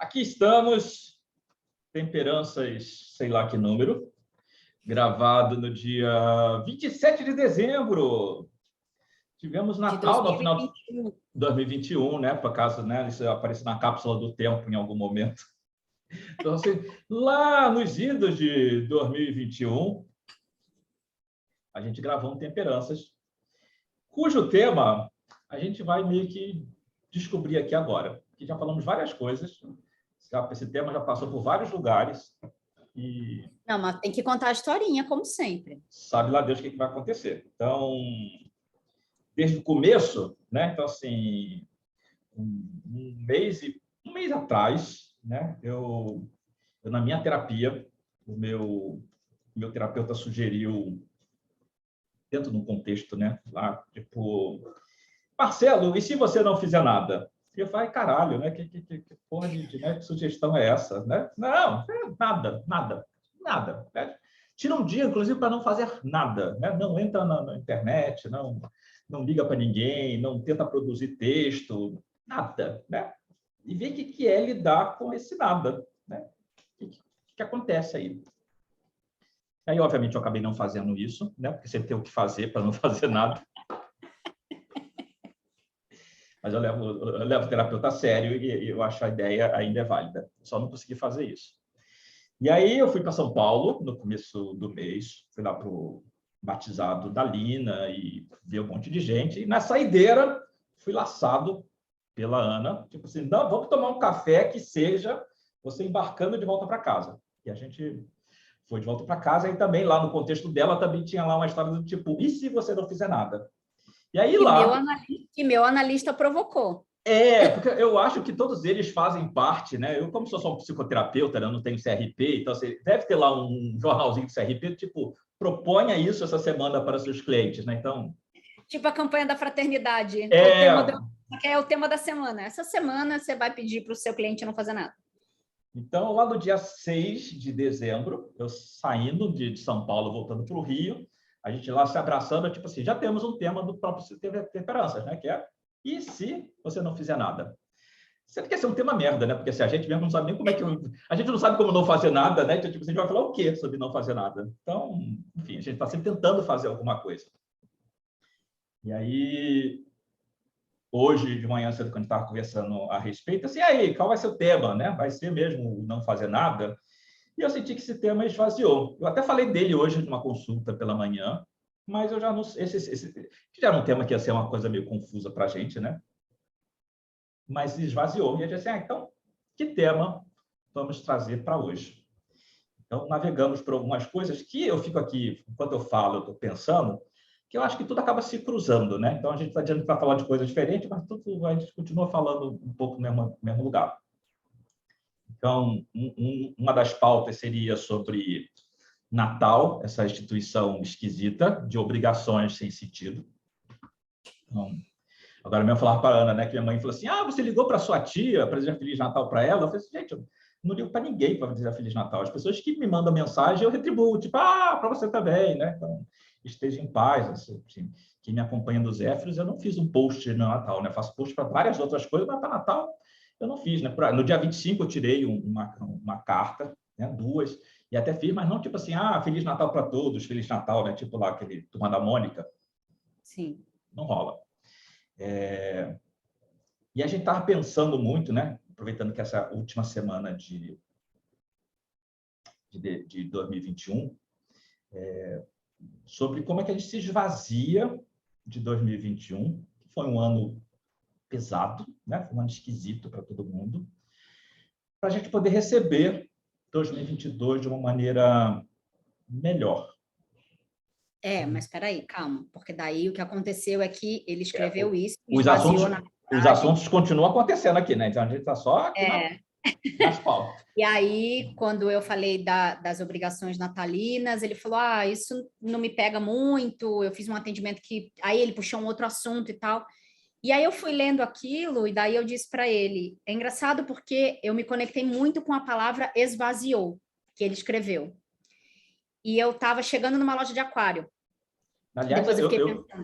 Aqui estamos, Temperanças, sei lá que número, gravado no dia 27 de dezembro. Tivemos Natal no final de 2021, né? Por acaso, né? Isso aparece na cápsula do tempo em algum momento. Então, assim, lá nos idos de 2021, a gente gravou um Temperanças, cujo tema a gente vai meio que descobrir aqui agora. Aqui já falamos várias coisas. Esse tema já passou por vários lugares e... Não, mas tem que contar a historinha, como sempre. Sabe lá Deus o que vai acontecer. Então, desde o começo, né? Então, assim, um mês atrás, né? Eu na minha terapia, o meu terapeuta sugeriu, dentro de um contexto, né? Lá, tipo, Marcelo, e se você não fizer nada? E eu falei, caralho, né? Que porra né? Que sugestão é essa, né? Não, nada, né? Tira um dia, inclusive, para não fazer nada, né? Não entra na internet, não liga para ninguém, não tenta produzir texto, nada, né? E vê o que é lidar com esse nada, né? O que acontece aí? Aí, obviamente, eu acabei não fazendo isso, né? Porque sempre tem o que fazer para não fazer nada. Mas eu levo o terapeuta a sério e eu acho a ideia ainda é válida. Só não consegui fazer isso. E aí eu fui para São Paulo no começo do mês, fui lá para o batizado da Lina e vi um monte de gente. E na saideira fui laçado pela Ana, tipo assim, não, vamos tomar um café que seja você embarcando de volta para casa. E a gente foi de volta para casa e também lá no contexto dela também tinha lá uma história do tipo, e se você não fizer nada? E aí que meu analista provocou. Porque eu acho que todos eles fazem parte, né? Eu, como sou só um psicoterapeuta, né? Eu não tenho CRP, então você deve ter lá um jornalzinho de CRP, tipo, proponha isso essa semana para seus clientes, né? Então... Tipo a campanha da fraternidade. É o tema da semana. Essa semana você vai pedir para o seu cliente não fazer nada. Então, lá no dia 6 de dezembro, eu saindo de São Paulo, voltando para o Rio, a gente lá se abraçando, tipo assim, já temos um tema do próprio Temperanças, né? Que é, e se você não fizer nada? Sempre quer ser um tema merda, né? Porque assim, a gente mesmo não sabe nem como é que... A gente não sabe como não fazer nada, né? Então, tipo, a gente vai falar o quê sobre não fazer nada? Então, enfim, a gente está sempre tentando fazer alguma coisa. E aí, hoje de manhã cedo, quando a gente estava conversando a respeito, assim, aí, qual vai ser o tema, né? Vai ser mesmo não fazer nada? E eu senti que esse tema esvaziou. Eu até falei dele hoje numa consulta pela manhã, mas eu já não... que já era um tema que ia ser uma coisa meio confusa para a gente, né? Mas esvaziou. E a gente disse, então, que tema vamos trazer para hoje? Então, navegamos por algumas coisas que eu fico aqui, enquanto eu falo, eu estou pensando, que eu acho que tudo acaba se cruzando, né? Então, a gente está dizendo para falar de coisas diferentes, mas tudo, a gente continua falando um pouco no mesmo lugar. Então, uma das pautas seria sobre Natal, essa instituição esquisita de obrigações sem sentido. Então, agora mesmo falar para a Ana, né, que minha mãe falou assim, você ligou para sua tia para dizer Feliz Natal para ela? Eu falei assim, gente, eu não ligo para ninguém para dizer Feliz Natal. As pessoas que me mandam mensagem, eu retribuo, tipo, para você também, né? Então, esteja em paz. Assim, quem me acompanha dos Zéfiros, eu não fiz um post no Natal, né? Faço post para várias outras coisas, mas para Natal eu não fiz, né? No dia 25 eu tirei uma carta, né? 2, e até fiz, mas não tipo assim, Feliz Natal para todos, Feliz Natal, né? Tipo lá aquele Turma da Mônica. Sim. Não rola. E a gente estava pensando muito, né? Aproveitando que essa última semana de 2021, sobre como é que a gente se esvazia de 2021, que foi um ano pesado, né? Foi um ano esquisito para todo mundo, para a gente poder receber 2022 de uma maneira melhor. Mas espera aí, calma, porque daí o que aconteceu é que ele escreveu isso e os assuntos continuam acontecendo aqui, né? Então a gente está só aqui nas pautas. E aí, quando eu falei das obrigações natalinas, ele falou, isso não me pega muito, eu fiz um atendimento que... Aí ele puxou um outro assunto e tal. E aí eu fui lendo aquilo e daí eu disse para ele, é engraçado porque eu me conectei muito com a palavra esvaziou, que ele escreveu. E eu estava chegando numa loja de aquário. Aliás,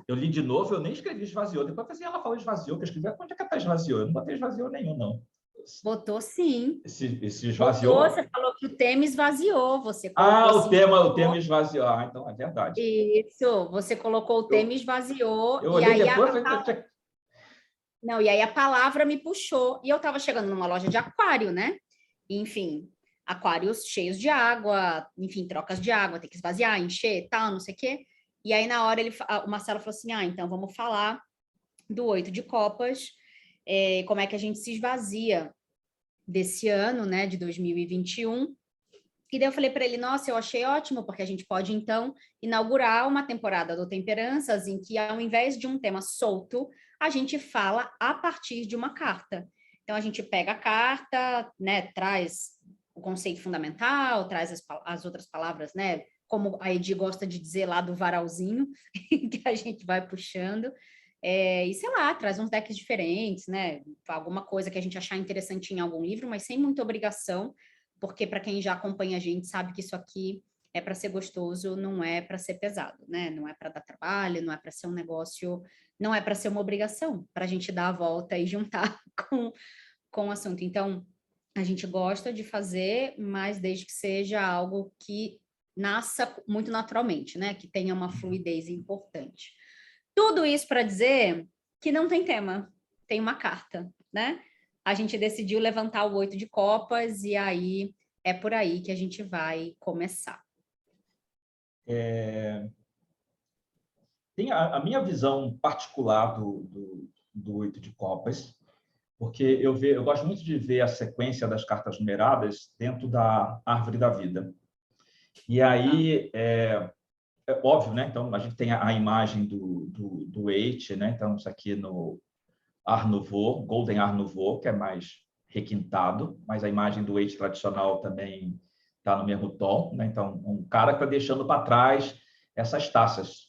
eu li de novo, eu nem escrevi esvaziou. Depois eu falei assim, ela falou esvaziou, que eu escrevi, onde é que ela esvaziou? Eu não botei esvaziou nenhum, não. Votou sim. Se Votou, esvaziou? você falou que o tema esvaziou, você Ah, colocou sim. o tema esvaziou. Ah, então é verdade. Isso, você colocou o tema e esvaziou, Eu e olhei aí depois, não, e aí a palavra me puxou. E eu estava chegando numa loja de aquário, né? Enfim, aquários cheios de água, enfim, trocas de água, tem que esvaziar, encher, tal, não sei o quê. E aí, na hora, o Marcelo falou assim: ah, então vamos falar do 8 de copas, como é que a gente se esvazia desse ano, né, de 2021. E daí eu falei para ele, nossa, eu achei ótimo, porque a gente pode, então, inaugurar uma temporada do Temperanças em que, ao invés de um tema solto, a gente fala a partir de uma carta. Então, a gente pega a carta, né, traz o conceito fundamental, traz as outras palavras, né, como a Edi gosta de dizer lá do varalzinho, que a gente vai puxando, e sei lá, traz uns decks diferentes, né, alguma coisa que a gente achar interessante em algum livro, mas sem muita obrigação, porque para quem já acompanha a gente sabe que isso aqui é para ser gostoso, não é para ser pesado, né? Não é para dar trabalho, não é para ser um negócio, não é para ser uma obrigação, para a gente dar a volta e juntar com o assunto. Então, a gente gosta de fazer, mas desde que seja algo que nasça muito naturalmente, né? Que tenha uma fluidez importante. Tudo isso para dizer que não tem tema, tem uma carta, né? A gente decidiu levantar o 8 de copas e aí é por aí que a gente vai começar. Tem a minha visão particular do 8 de copas, porque eu gosto muito de ver a sequência das cartas numeradas dentro da árvore da vida. E aí, é óbvio, né? Então, a gente tem a imagem do 8, né? Então, isso aqui no Art Nouveau, Golden Art Nouveau, que é mais requintado, mas a imagem do 8 tradicional também está no mesmo tom, né? Então, um cara que está deixando para trás essas taças.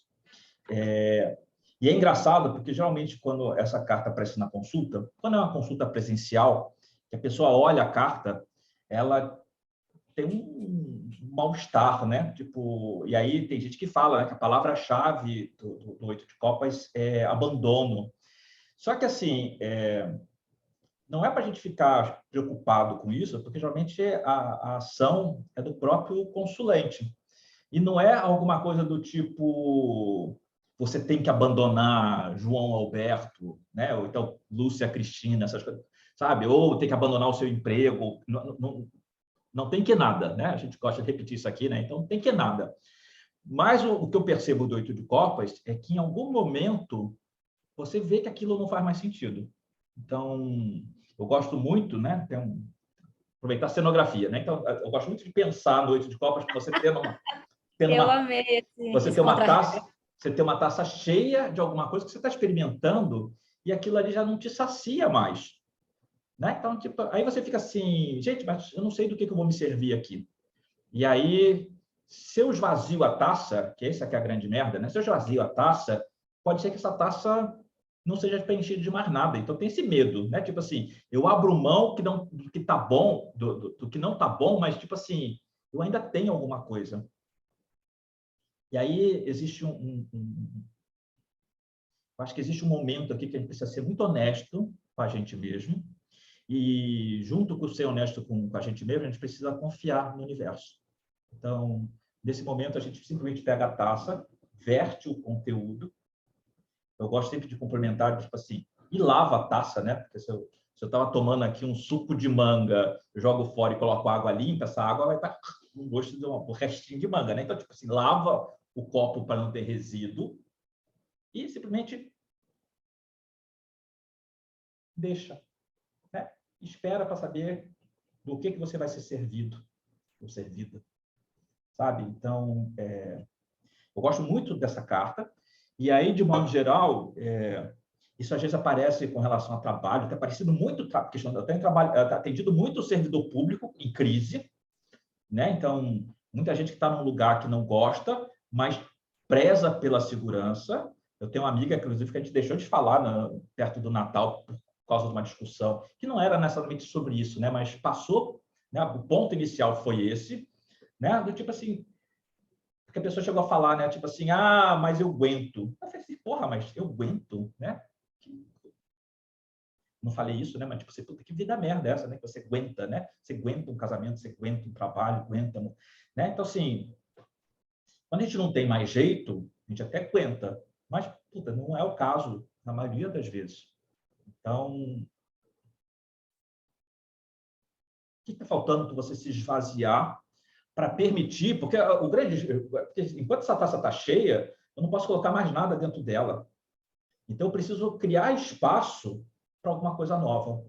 E é engraçado, porque geralmente quando essa carta aparece na consulta, quando é uma consulta presencial, que a pessoa olha a carta, ela tem um mal-estar, né? Tipo, e aí tem gente que fala, né, que a palavra-chave do 8 de copas é abandono. Só que, assim, não é para a gente ficar preocupado com isso, porque geralmente a ação é do próprio consulente. E não é alguma coisa do tipo você tem que abandonar João Alberto, né? Ou então Lúcia Cristina, essas coisas, sabe? Ou tem que abandonar o seu emprego. Não tem que nada, né? A gente gosta de repetir isso aqui, né? Então, não tem que nada. Mas o que eu percebo do 8 de copas é que, em algum momento, você vê que aquilo não faz mais sentido. Então, eu gosto muito, né? Aproveitar a cenografia, né? Então, eu gosto muito de pensar no 8 de copas, você tendo Eu uma, amei você esse ter uma contra-regra. taça, você ter uma taça cheia de alguma coisa que você está experimentando e aquilo ali já não te sacia mais, né? Então, tipo, aí você fica assim, gente, mas eu não sei do que eu vou me servir aqui. E aí, se eu esvazio a taça, que essa que é a grande merda, né? Se eu esvazio a taça, pode ser que essa taça não seja preenchida de mais nada. Então tem esse medo, né? Tipo assim, eu abro mão do que tá bom, do que não tá bom, mas tipo assim, eu ainda tenho alguma coisa. E aí existe eu acho que existe um momento aqui que a gente precisa ser muito honesto com a gente mesmo. E junto com ser honesto com a gente mesmo, a gente precisa confiar no universo. Então, nesse momento, a gente simplesmente pega a taça, verte o conteúdo. Eu gosto sempre de complementar, tipo assim, e lava a taça, né? Porque se eu estava tomando aqui um suco de manga, eu jogo fora e coloco água limpa, essa água vai estar com gosto do restinho de manga, né? Então, tipo assim, lava o copo para não ter resíduo e simplesmente deixa, né? Espera para saber do que você vai ser servido ou servida, sabe? Então, eu gosto muito dessa carta. E aí, de modo geral, isso às vezes aparece com relação a trabalho, tem aparecido muito, questão, eu tenho atendido muito o servidor público em crise, né? Então, muita gente que está num lugar que não gosta, mas preza pela segurança. Eu tenho uma amiga, inclusive, que a gente deixou de falar perto do Natal por causa de uma discussão, que não era necessariamente sobre isso, né? Mas passou, né? O ponto inicial foi esse, né? Do tipo assim, porque a pessoa chegou a falar, né? Tipo assim, ah, mas eu aguento. Eu falei assim, porra, mas eu aguento, né? não falei isso, né? Mas tipo, você, puta, que vida merda é essa, né? Que você aguenta, né? Você aguenta um casamento, você aguenta um trabalho, aguenta, né? Então, assim, quando a gente não tem mais jeito, a gente até aguenta, mas, puta, não é o caso na maioria das vezes. Então, o que está faltando para você se esvaziar para permitir, porque o grande, porque enquanto essa taça está cheia, eu não posso colocar mais nada dentro dela. Então, eu preciso criar espaço para alguma coisa nova.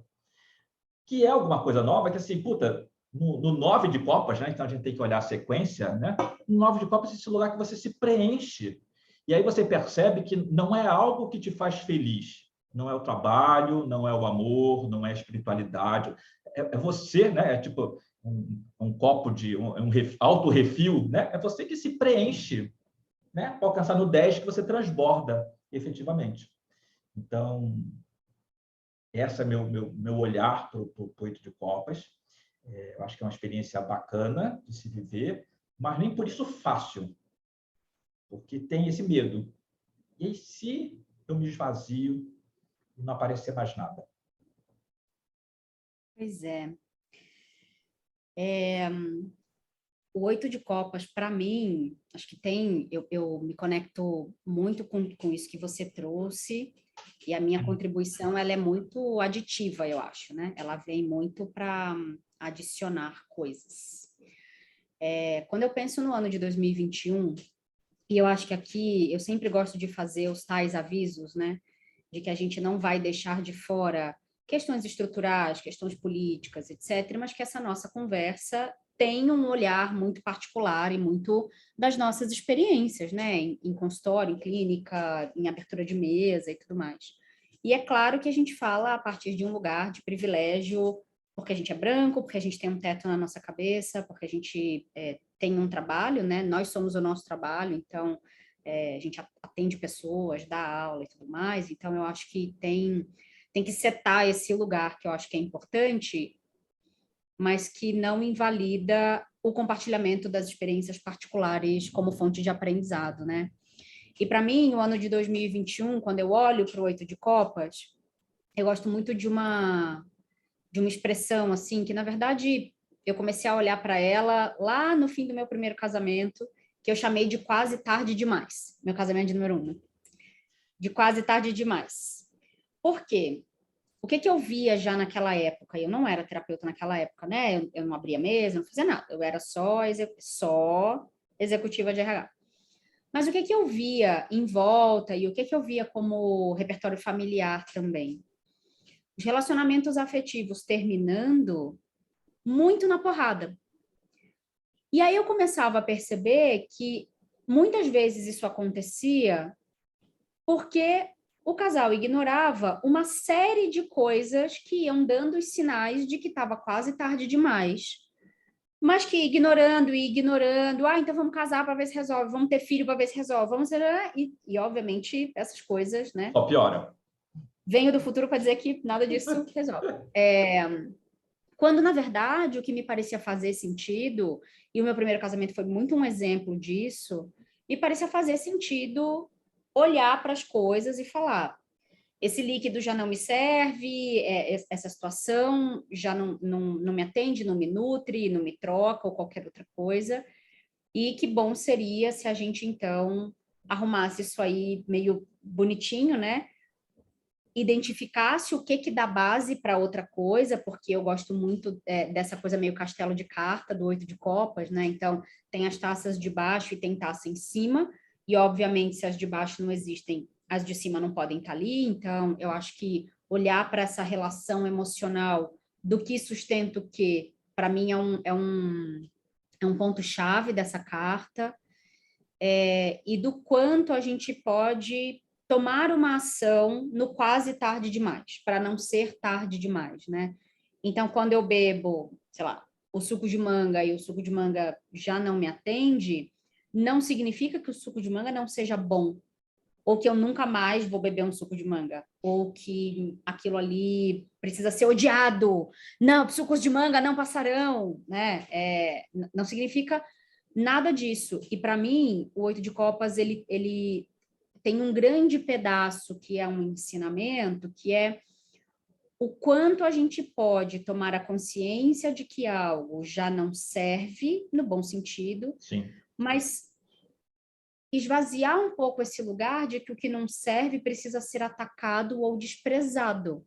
Que é alguma coisa nova, que assim, puta, no 9 de Copas, né? Então a gente tem que olhar a sequência, né? No 9 de Copas é esse lugar que você se preenche. E aí você percebe que não é algo que te faz feliz. Não é o trabalho, não é o amor, não é a espiritualidade. É você, né? É tipo um copo de auto-refil, né? É você que se preenche, né? Para alcançar no 10 que você transborda efetivamente. Então, esse é meu olhar para o 8 de Copas. Eu acho que é uma experiência bacana de se viver, mas nem por isso fácil, porque tem esse medo. E se eu me esvazio e não aparecer mais nada? Pois é. O 8 de Copas, para mim, acho que tem, eu me conecto muito com isso que você trouxe, e a minha contribuição, ela é muito aditiva, eu acho, né? Ela vem muito para adicionar coisas. Quando eu penso no ano de 2021, e eu acho que aqui eu sempre gosto de fazer os tais avisos, né? De que a gente não vai deixar de fora questões estruturais, questões políticas, etc., mas que essa nossa conversa tem um olhar muito particular e muito das nossas experiências, né? Em consultório, em clínica, em abertura de mesa e tudo mais. E é claro que a gente fala a partir de um lugar de privilégio, porque a gente é branco, porque a gente tem um teto na nossa cabeça, porque a gente tem um trabalho, né? Nós somos o nosso trabalho, então a gente atende pessoas, dá aula e tudo mais, então eu acho que tem que setar esse lugar que eu acho que é importante, mas que não invalida o compartilhamento das experiências particulares como fonte de aprendizado, né? E para mim, o ano de 2021, quando eu olho para o 8 de Copas, eu gosto muito de uma expressão assim, que na verdade eu comecei a olhar para ela lá no fim do meu primeiro casamento, que eu chamei de quase tarde demais. Meu casamento de número 1, né? De quase tarde demais. Por quê? O que eu via já naquela época? Eu não era terapeuta naquela época, né? Eu não abria mesa, não fazia nada. Eu era só executiva de RH. Mas o que eu via em volta e o que eu via como repertório familiar também? Os relacionamentos afetivos terminando muito na porrada. E aí eu começava a perceber que muitas vezes isso acontecia porque o casal ignorava uma série de coisas que iam dando os sinais de que estava quase tarde demais, mas que ignorando e ignorando, então vamos casar para ver se resolve, vamos ter filho para ver se resolve, e obviamente essas coisas, né? Só piora. Venho do futuro para dizer que nada disso resolve. Quando, na verdade, o que me parecia fazer sentido, e o meu primeiro casamento foi muito um exemplo disso, me parecia fazer sentido olhar para as coisas e falar: esse líquido já não me serve, essa situação já não me atende, não me nutre, não me troca ou qualquer outra coisa, e que bom seria se a gente, então, arrumasse isso aí meio bonitinho, né? Identificasse o que dá base para outra coisa, porque eu gosto muito dessa coisa meio castelo de carta, do 8 de copas, né? Então, tem as taças de baixo e tem taça em cima, e obviamente, se as de baixo não existem, as de cima não podem estar ali, então eu acho que olhar para essa relação emocional do que sustenta o que, para mim é um ponto-chave dessa carta, e do quanto a gente pode tomar uma ação no quase tarde demais, para não ser tarde demais, né? Então, quando eu bebo, sei lá, o suco de manga e o suco de manga já não me atende, não significa que o suco de manga não seja bom, ou que eu nunca mais vou beber um suco de manga, ou que aquilo ali precisa ser odiado. Não, sucos de manga não passarão, né? Não significa nada disso. E para mim, o 8 de copas, ele tem um grande pedaço que é um ensinamento, que é o quanto a gente pode tomar a consciência de que algo já não serve, no bom sentido, Sim. mas esvaziar um pouco esse lugar de que o que não serve precisa ser atacado ou desprezado.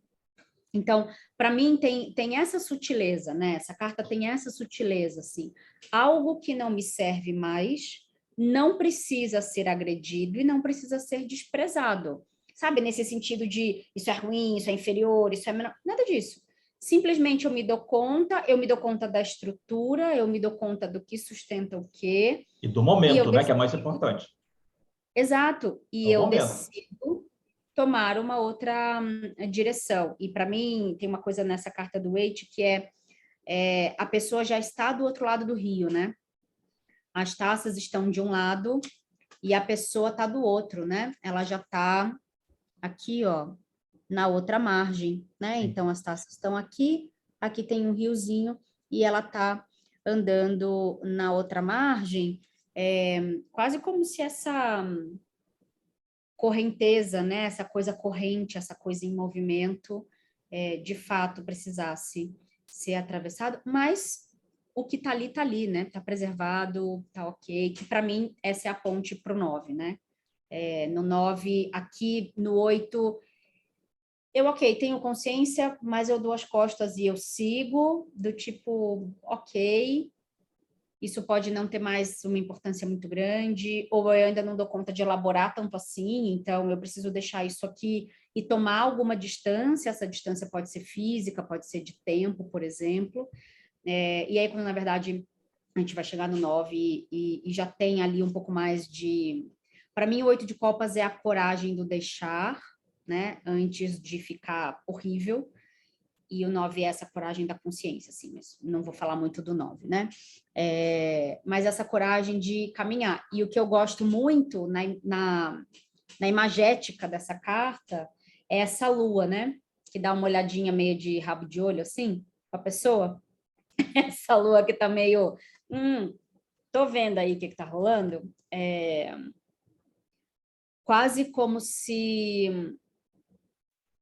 Então, para mim, tem essa sutileza, né? Essa carta tem essa sutileza, assim. Algo que não me serve mais não precisa ser agredido e não precisa ser desprezado. Sabe? Nesse sentido de isso é ruim, isso é inferior, isso é menor. Nada disso. Simplesmente eu me dou conta da estrutura, eu me dou conta do que sustenta o quê. E do E eu momento, né? Que é mais decido. importante. Exato. É E o eu momento. decido tomar uma outra direção. E para mim, tem uma coisa nessa carta do Waite que é a pessoa já está do outro lado do rio, né? As taças estão de um lado e a pessoa está do outro, né? Ela já está aqui, ó, na outra margem, né? Sim. Então, as taças estão aqui, aqui tem um riozinho e ela está andando na outra margem, quase como se essa correnteza, né? Essa coisa corrente, essa coisa em movimento, de fato precisasse ser atravessado, mas o que está ali, né? Está preservado, está ok. Que para mim essa é a ponte para o 9, né? No 9, aqui no 8, eu, ok, tenho consciência, mas eu dou as costas e eu sigo, do tipo, ok, isso pode não ter mais uma importância muito grande, ou eu ainda não dou conta de elaborar tanto assim, então eu preciso deixar isso aqui e tomar alguma distância. Essa distância pode ser física, pode ser de tempo, por exemplo. E aí, quando na verdade a gente vai chegar no 9 e já tem ali um pouco mais de. Para mim, o 8 de copas é a coragem do deixar, né, antes de ficar horrível. E o 9 é essa coragem da consciência, assim, mas não vou falar muito do 9, né? Mas essa coragem de caminhar. E o que eu gosto muito na imagética dessa carta é essa lua, né? Que dá uma olhadinha meio de rabo de olho, assim, com a pessoa. Essa lua que tá meio... tô vendo aí o que tá rolando. Quase como se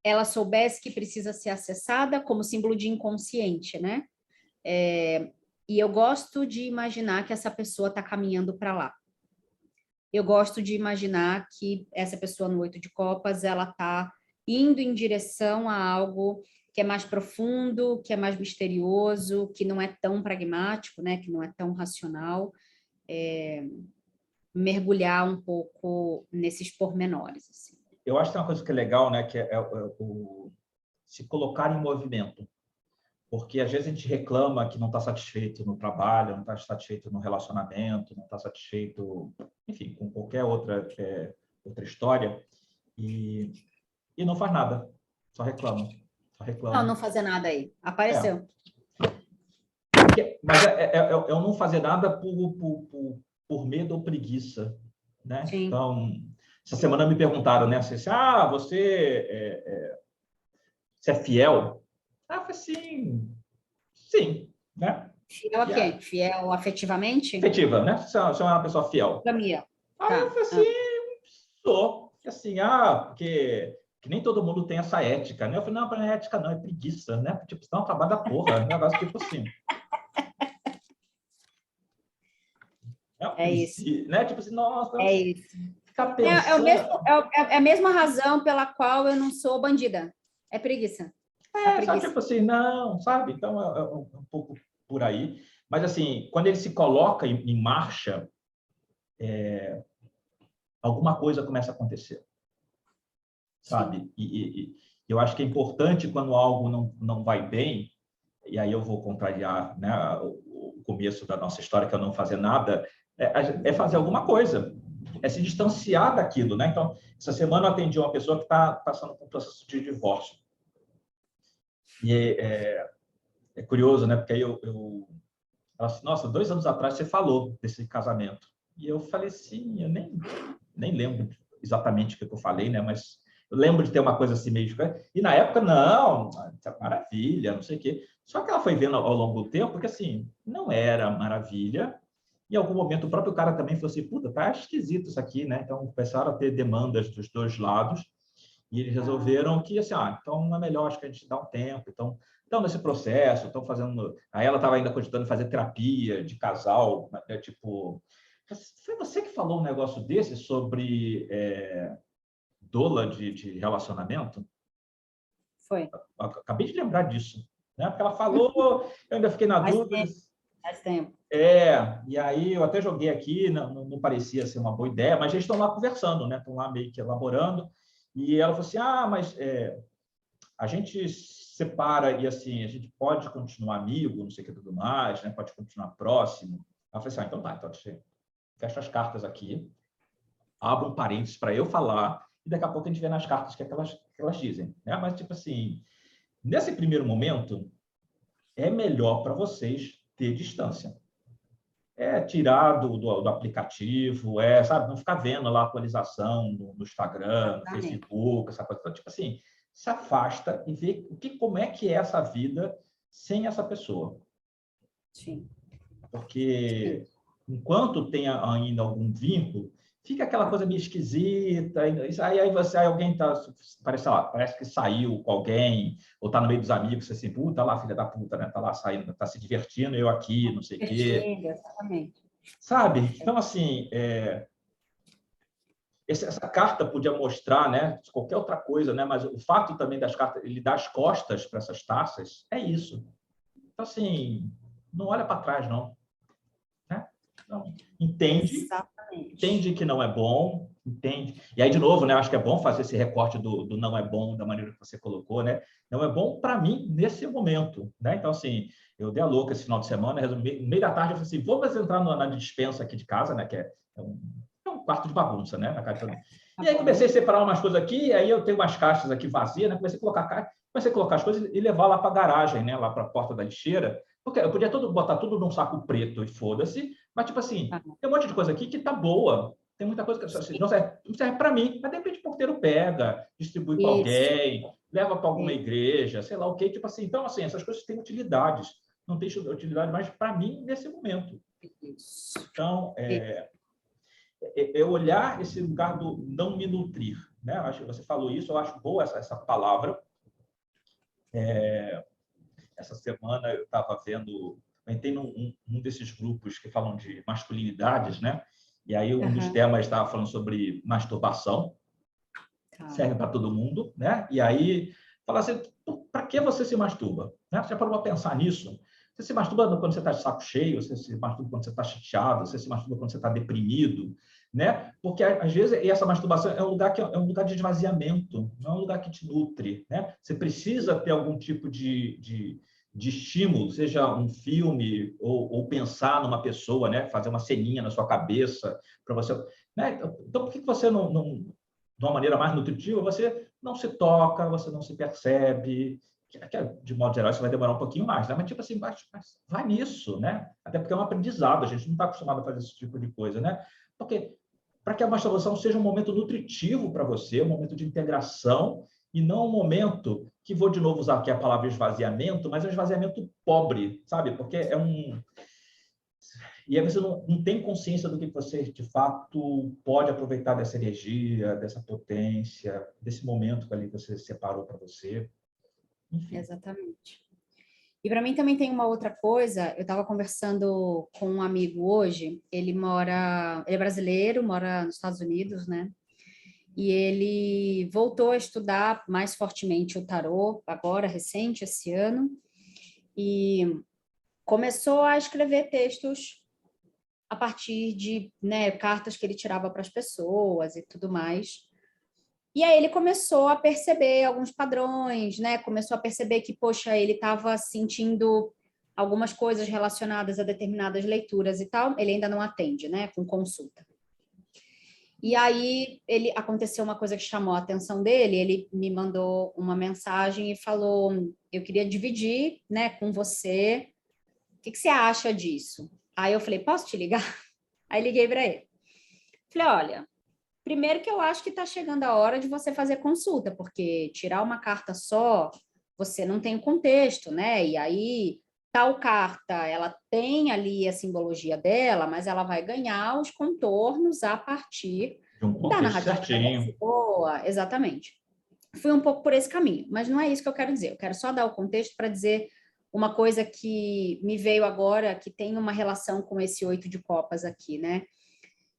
ela soubesse que precisa ser acessada como símbolo de inconsciente, né? E eu gosto de imaginar que essa pessoa está caminhando para lá. Eu gosto de imaginar que essa pessoa no 8 de copas, ela está indo em direção a algo que é mais profundo, que é mais misterioso, que não é tão pragmático, né? Que não é tão racional. Mergulhar um pouco nesses pormenores, assim. Eu acho que tem uma coisa que é legal, né? Que é se colocar em movimento. Porque às vezes a gente reclama que não está satisfeito no trabalho, não está satisfeito no relacionamento, não está satisfeito, enfim, com qualquer outra história, e não faz nada, só reclama. Só reclama. Não fazer nada aí. É. Apareceu. Mas é o não fazer nada por medo ou preguiça, né? Sim. Então, essa semana me perguntaram, né? Assim, você é fiel? Eu falei assim, sim, né? Fiel a quê? Fiel afetivamente? Efetiva, né? Você é uma pessoa fiel. Monogamia. Aí eu falei assim, sou. Assim, porque que nem todo mundo tem essa ética, né? Eu falei, não é ética não, é preguiça, né? Tipo, senão é um trabalho da porra, um negócio tipo assim. É isso. Né? Tipo assim, nossa, É isso. ficar pensando... É a mesma razão pela qual eu não sou bandida. É preguiça. Só tipo assim, não, sabe? Então, é um pouco por aí. Mas, assim, quando ele se coloca em marcha, alguma coisa começa a acontecer, sabe? E eu acho que é importante quando algo não vai bem, e aí eu vou contrariar, né, o começo da nossa história, que é não fazer nada, é fazer alguma coisa, é se distanciar daquilo, né? Então, essa semana eu atendi uma pessoa que está passando por um processo de divórcio. E é curioso, né? Porque aí ela disse, nossa, 2 anos atrás você falou desse casamento. E eu falei, sim, eu nem lembro exatamente o que eu falei, né? Mas eu lembro de ter uma coisa assim meio de... E na época, não, maravilha, não sei o quê. Só que ela foi vendo ao longo do tempo que, assim, não era maravilha. Em algum momento, o próprio cara também falou assim, puta, tá esquisito isso aqui, né? Então, começaram a ter demandas dos 2 lados. E eles resolveram que, assim, então é melhor, acho que a gente dá um tempo. Então, estão nesse processo, estão fazendo... Aí ela estava ainda cogitando fazer terapia de casal, né, tipo... Foi você que falou um negócio desse sobre doula de relacionamento? Foi. Acabei de lembrar disso, né? Porque ela falou, eu ainda fiquei na dúvida. Faz tempo. E aí eu até joguei aqui, não parecia ser uma boa ideia, mas eles estão lá conversando, né? Estão lá meio que elaborando. E ela falou assim, mas a gente separa e assim, a gente pode continuar amigo, não sei o que tudo mais, né? Pode continuar próximo. Ela falou assim, então tá, então fecha as cartas aqui, abre um parênteses para eu falar, e daqui a pouco a gente vê nas cartas o que elas dizem, né? Mas, tipo assim, nesse primeiro momento, é melhor para vocês ter distância. Tirar do aplicativo, sabe, não ficar vendo lá a atualização no Instagram, no Facebook, essa coisa. Então, tipo assim, se afasta e vê como é que é essa vida sem essa pessoa. Sim. Porque enquanto tem ainda algum vínculo, fica aquela coisa meio esquisita, aí alguém parece que saiu com alguém, ou está no meio dos amigos, você assim, puta lá, filha da puta, né? Tá lá saindo, tá se divertindo, eu aqui, não sei o quê. Exatamente. Sabe? Então, assim, essa carta podia mostrar, né, qualquer outra coisa, né? Mas o fato também das cartas, ele dar as costas para essas taças, é isso. Então, assim, não olha para trás, não. Né? Então, entende que não é bom, entende. E aí, de novo, né, acho que é bom fazer esse recorte do não é bom, da maneira que você colocou, né? Não é bom para mim nesse momento, né? Então, assim, eu dei a louca esse final de semana, no meio da tarde, eu falei assim, vamos entrar na despensa aqui de casa, né? Que é um quarto de bagunça, né? Na casa. E aí comecei a separar umas coisas aqui, aí eu tenho umas caixas aqui vazias, né? Comecei a colocar as coisas e levar lá para a garagem, né? Lá para a porta da lixeira, porque eu podia botar tudo num saco preto e foda-se, mas, tipo assim, tem um monte de coisa aqui que tá boa. Tem muita coisa que assim, não serve para mim, mas de repente o porteiro pega, distribui para alguém, leva para alguma igreja, sei lá o quê. Tipo assim, então, assim, essas coisas têm utilidades. Não tem utilidade mais para mim nesse momento. Então, olhar esse lugar do não me nutrir. Né? Acho que você falou isso, eu acho boa essa palavra. Essa semana eu estava vendo, entrei num desses grupos que falam de masculinidades, né? E aí um dos temas estava falando sobre masturbação, serve para todo mundo, né? E aí fala assim, para que você se masturba? Né? Você já parou para pensar nisso? Você se masturba quando você está de saco cheio, você se masturba quando você está chateado, você se masturba quando você está deprimido, né? Porque às vezes essa masturbação é um lugar de esvaziamento, não é um lugar que te nutre, né? Você precisa ter algum tipo de estímulo, seja um filme ou pensar numa pessoa, né? Fazer uma ceninha na sua cabeça para você, né? Então por que você não de uma maneira mais nutritiva, você não se toca, você não se percebe, de modo geral, isso vai demorar um pouquinho mais, né? Mas, tipo assim, vai nisso, né? Até porque é um aprendizado, a gente não está acostumado a fazer esse tipo de coisa, né? Porque para que a masturbação seja um momento nutritivo para você, um momento de integração, e não um momento que vou de novo usar aqui a palavra esvaziamento, mas é um esvaziamento pobre, sabe? Porque e aí você não tem consciência do que você, de fato, pode aproveitar dessa energia, dessa potência, desse momento que ali você separou para você. Enfim. Exatamente. E para mim também tem uma outra coisa, eu estava conversando com um amigo hoje, ele é brasileiro, mora nos Estados Unidos, né? E ele voltou a estudar mais fortemente o tarô, agora, recente, esse ano, e começou a escrever textos a partir de, né, cartas que ele tirava para as pessoas e tudo mais. E aí ele começou a perceber alguns padrões, né? Começou a perceber que, poxa, ele estava sentindo algumas coisas relacionadas a determinadas leituras e tal. Ele ainda não atende, né? Com consulta. E aí aconteceu uma coisa que chamou a atenção dele. Ele me mandou uma mensagem e falou: eu queria dividir, né, com você. O que você acha disso? Aí eu falei: posso te ligar? Aí liguei para ele. Falei: olha, primeiro que eu acho que está chegando a hora de você fazer consulta, porque tirar uma carta só, você não tem o contexto, né? E aí, tal carta, ela tem ali a simbologia dela, mas ela vai ganhar os contornos a partir De um da contexto narrativa da certinho. pessoa. Exatamente. fui um pouco por esse caminho, mas não é isso que eu quero dizer. Eu quero só dar o contexto para dizer uma coisa que me veio agora, que tem uma relação com esse 8 de copas aqui, né?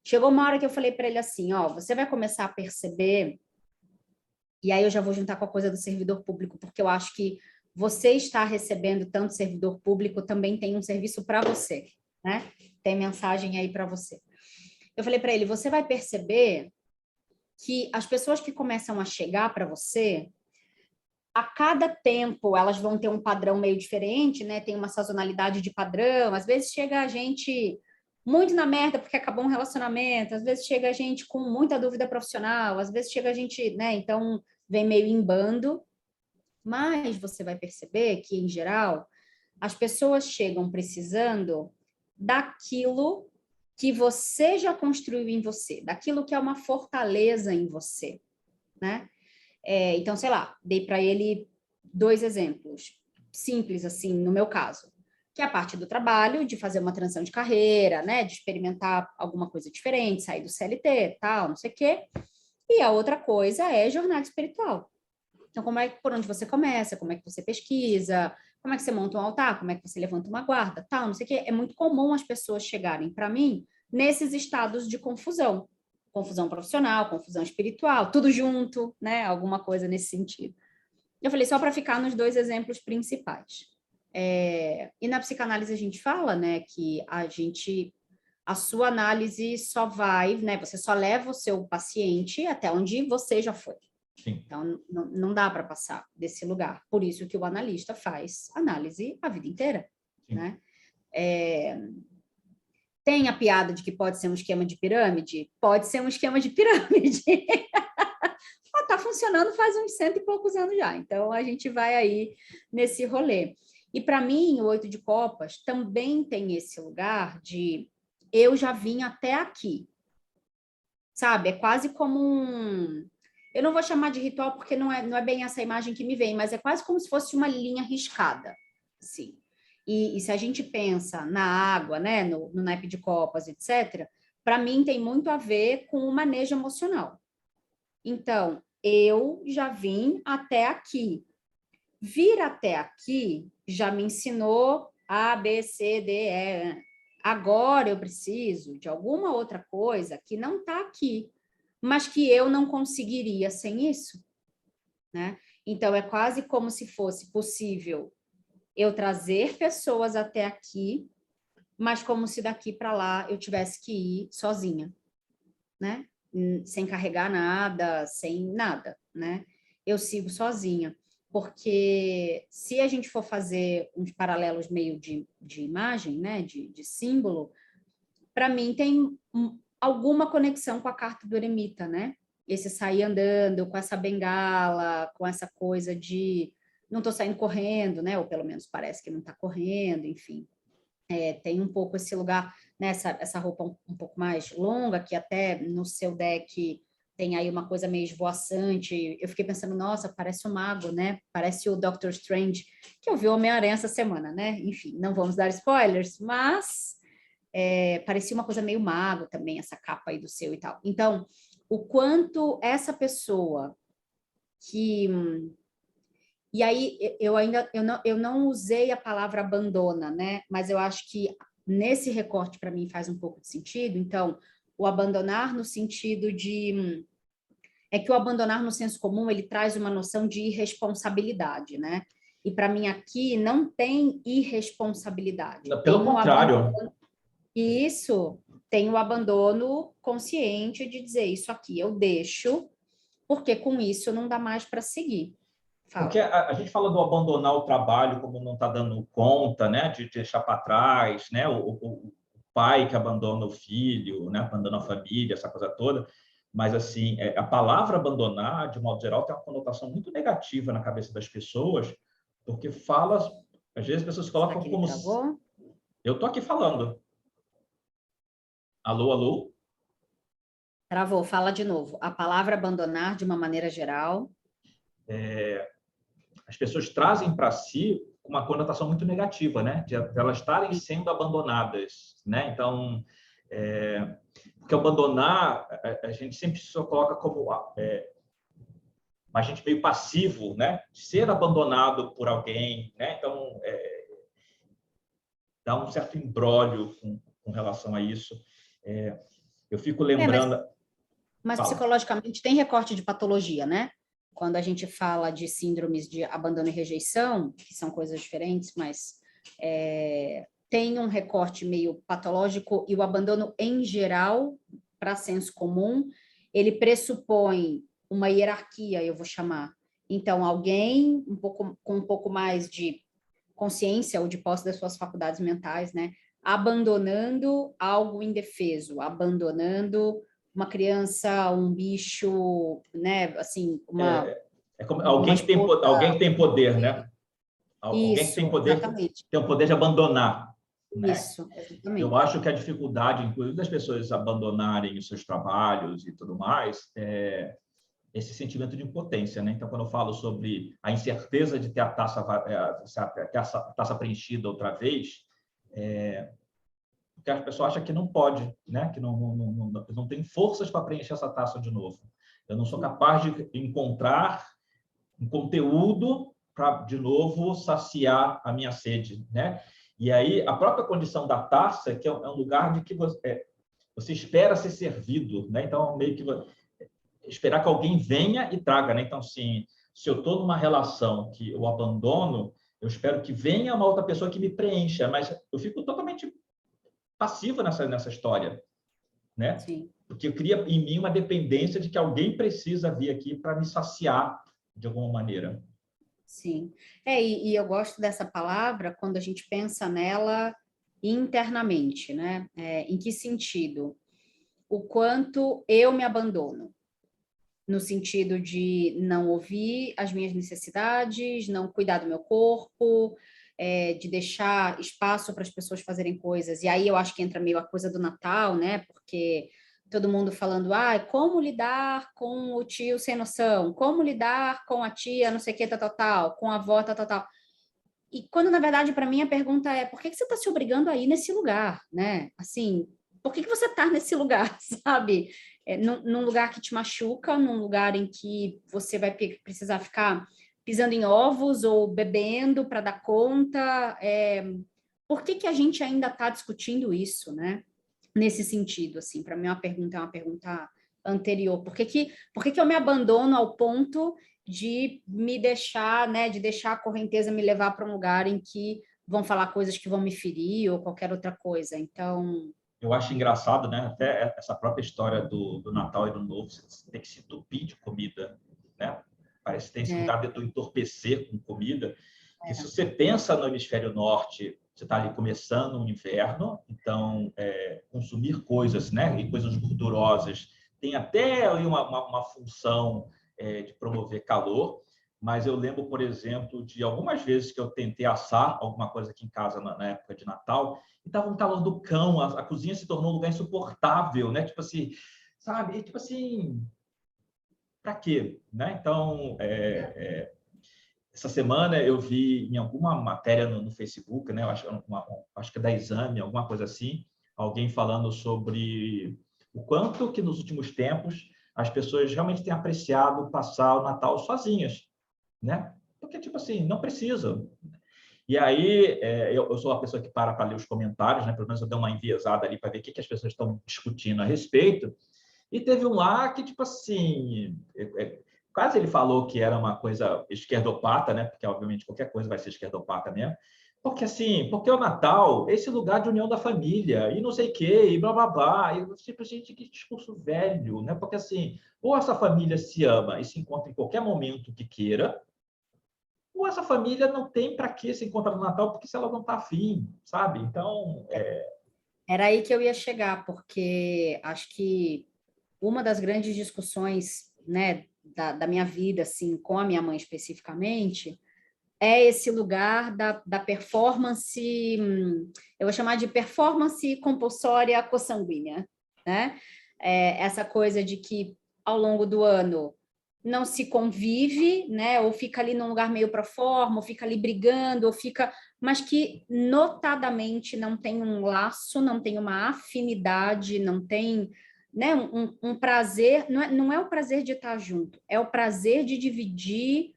Chegou uma hora que eu falei para ele assim, ó, você vai começar a perceber, e aí eu já vou juntar com a coisa do servidor público, porque eu acho que você está recebendo tanto servidor público, também tem um serviço para você, né? Tem mensagem aí para você. Eu falei para ele, você vai perceber que as pessoas que começam a chegar para você, a cada tempo elas vão ter um padrão meio diferente, né? Tem uma sazonalidade de padrão. Às vezes chega a gente muito na merda porque acabou um relacionamento, às vezes chega a gente com muita dúvida profissional, às vezes chega a gente, né? Então vem meio em bando, mas você vai perceber que, em geral, as pessoas chegam precisando daquilo que você já construiu em você, daquilo que é uma fortaleza em você, né? Então, sei lá, dei para ele 2 exemplos simples, assim, no meu caso, que é a parte do trabalho, de fazer uma transição de carreira, né, de experimentar alguma coisa diferente, sair do CLT, tal, não sei o quê. E a outra coisa é jornada espiritual. Então, por onde você começa, como é que você pesquisa, como é que você monta um altar, como é que você levanta uma guarda, tal, não sei o quê. É muito comum as pessoas chegarem para mim nesses estados de confusão. Confusão profissional, confusão espiritual, tudo junto, né? Alguma coisa nesse sentido. Eu falei só para ficar nos 2 exemplos principais. E na psicanálise a gente fala, né, que a sua análise só vai, né, você só leva o seu paciente até onde você já foi. Sim. Então, não dá para passar desse lugar. Por isso que o analista faz análise a vida inteira, Sim. né? Tem a piada de que pode ser um esquema de pirâmide? Pode ser um esquema de pirâmide. Está funcionando faz uns 100 e poucos anos já. Então, a gente vai aí nesse rolê. E, para mim, o 8 de copas também tem esse lugar de eu já vim até aqui. Sabe? É quase como um... Eu não vou chamar de ritual porque não é bem essa imagem que me vem, mas é quase como se fosse uma linha riscada, assim. E se a gente pensa na água, né, no naipe de copas, etc., para mim tem muito a ver com o manejo emocional. Então, eu já vim até aqui. Vir até aqui já me ensinou A, B, C, D, E. Agora eu preciso de alguma outra coisa que não está aqui, mas que eu não conseguiria sem isso, né? Então, é quase como se fosse possível eu trazer pessoas até aqui, mas como se daqui para lá eu tivesse que ir sozinha, né? Sem carregar nada, sem nada, né? Eu sigo sozinha, porque se a gente for fazer uns paralelos meio de imagem, né? De símbolo, para mim tem alguma conexão com a carta do eremita, né? Esse sair andando com essa bengala, com essa coisa de não estou saindo correndo, né? Ou pelo menos parece que não está correndo, enfim. Tem um pouco esse lugar, né? Essa roupa um pouco mais longa, que até no seu deck tem aí uma coisa meio esvoaçante. Eu fiquei pensando, nossa, parece o mago, né? Parece o Doctor Strange, que eu vi o Homem-Aranha essa semana, né? Enfim, não vamos dar spoilers, mas parecia uma coisa meio mago também, essa capa aí do seu e tal. Então, o quanto essa pessoa que... E aí, eu não usei a palavra abandona, né? Mas eu acho que nesse recorte, para mim, faz um pouco de sentido. Então, o abandonar no sentido de... É que o abandonar no senso comum, ele traz uma noção de irresponsabilidade, né? E para mim aqui não tem irresponsabilidade. Pelo Tem contrário. E isso tem o abandono consciente de dizer isso aqui eu deixo, porque com isso não dá mais para seguir. Porque Fala. a gente fala do abandonar o trabalho como não está dando conta, né, de deixar para trás, né, o pai que abandona o filho, né, abandona a família, essa coisa toda. Mas assim, a palavra abandonar, de modo geral, tem uma conotação muito negativa na cabeça das pessoas, porque fala, às vezes as pessoas Será colocam que ele como travou? eu tô aqui falando. Alô, alô? Travou, fala de novo. A palavra abandonar, de uma maneira geral. As pessoas trazem para si uma conotação muito negativa, né? De elas estarem sendo abandonadas, né? Então, porque abandonar, a gente sempre só coloca como um agente meio passivo, né? De ser abandonado por alguém, né? Então, dá um certo imbróglio com relação a isso. Eu fico lembrando... Mas Fala. psicologicamente tem recorte de patologia, né? Quando a gente fala de síndromes de abandono e rejeição, que são coisas diferentes, mas tem um recorte meio patológico, e o abandono em geral, para senso comum, ele pressupõe uma hierarquia, eu vou chamar. Então, alguém com um pouco mais de consciência ou de posse das suas faculdades mentais, né? Abandonando algo indefeso, abandonando uma criança, um bicho, né? Assim, como uma esposa. alguém que tem poder, né? Alguém que tem Isso, poder, exatamente. tem o poder de abandonar, né? Isso, Eu exatamente. acho que a dificuldade, inclusive, das pessoas abandonarem os seus trabalhos e tudo mais, é esse sentimento de impotência, né? Então, quando eu falo sobre a incerteza de ter a taça preenchida outra vez, porque as pessoas acham que não pode, né? Que não tem forças para preencher essa taça de novo. Eu não sou capaz de encontrar um conteúdo para, de novo, saciar a minha sede, né? E aí, a própria condição da taça, que é um lugar de que você espera ser servido, né? Então, meio que esperar que alguém venha e traga, né? Então, assim, se eu estou numa relação que eu abandono, eu espero que venha uma outra pessoa que me preencha, mas eu fico totalmente passiva nessa história, né? Sim. Porque eu cria em mim uma dependência de que alguém precisa vir aqui para me saciar de alguma maneira. Sim. E eu gosto dessa palavra quando a gente pensa nela internamente, né? Em que sentido? O quanto eu me abandono, no sentido de não ouvir as minhas necessidades, não cuidar do meu corpo, de deixar espaço para as pessoas fazerem coisas. E aí eu acho que entra meio a coisa do Natal, né? Porque todo mundo falando, como lidar com o tio sem noção, como lidar com a tia não sei o que, tal, com a avó, tal. E quando, na verdade, para mim, a pergunta é, por que que você está se obrigando a ir nesse lugar, né? Assim, por que que você está nesse lugar, sabe? Num lugar que te machuca, num lugar em que você vai precisar ficar pisando em ovos ou bebendo para dar conta. Por que que a gente ainda está discutindo isso, né? Nesse sentido, assim, para mim é uma pergunta anterior. Por que que eu me abandono ao ponto de me deixar, né, de deixar a correnteza me levar para um lugar em que vão falar coisas que vão me ferir ou qualquer outra coisa? Então, Eu acho engraçado, né? Até essa própria história do Natal e do Novo, você tem que se entupir de comida, né? Parece que tem esse lugar de tu entorpecer com comida, que se você pensa no hemisfério norte, você está ali começando o inverno, então consumir coisas, né? E coisas gordurosas tem até ali uma função de promover calor, mas eu lembro, por exemplo, de algumas vezes que eu tentei assar alguma coisa aqui em casa na época de Natal, e estava um calor do cão, a cozinha se tornou um lugar insuportável, né? Tipo assim, sabe? E, tipo assim, para quê? Né? Então, essa semana eu vi em alguma matéria no Facebook, né? Eu acho que é da Exame, alguma coisa assim, alguém falando sobre o quanto que nos últimos tempos as pessoas realmente têm apreciado passar o Natal sozinhas, né? Porque, tipo assim, não precisa. E aí, eu sou a pessoa que para ler os comentários, né? Pelo menos eu dei uma enviesada ali para ver o que as pessoas estão discutindo a respeito. E teve um lá que, tipo assim, quase ele falou que era uma coisa esquerdopata, né? Porque, obviamente, qualquer coisa vai ser esquerdopata mesmo. Porque, assim, porque o Natal, esse lugar de união da família, e não sei o quê, e blá, blá, blá. E, tipo, gente, que discurso velho, né? Porque, assim, ou essa família se ama e se encontra em qualquer momento que queira, ou essa família não tem para que se encontrar no Natal, porque se ela não está afim, sabe? Então, era aí que eu ia chegar, porque acho que uma das grandes discussões, né, da minha vida, assim, com a minha mãe especificamente, é esse lugar da performance, eu vou chamar de performance compulsória consanguínea, né? Essa coisa de que ao longo do ano não se convive, né? Ou fica ali num lugar meio pro forma, ou fica ali brigando, ou fica, mas que notadamente não tem um laço, não tem uma afinidade, não tem né, um prazer, não é o prazer de estar junto, é o prazer de dividir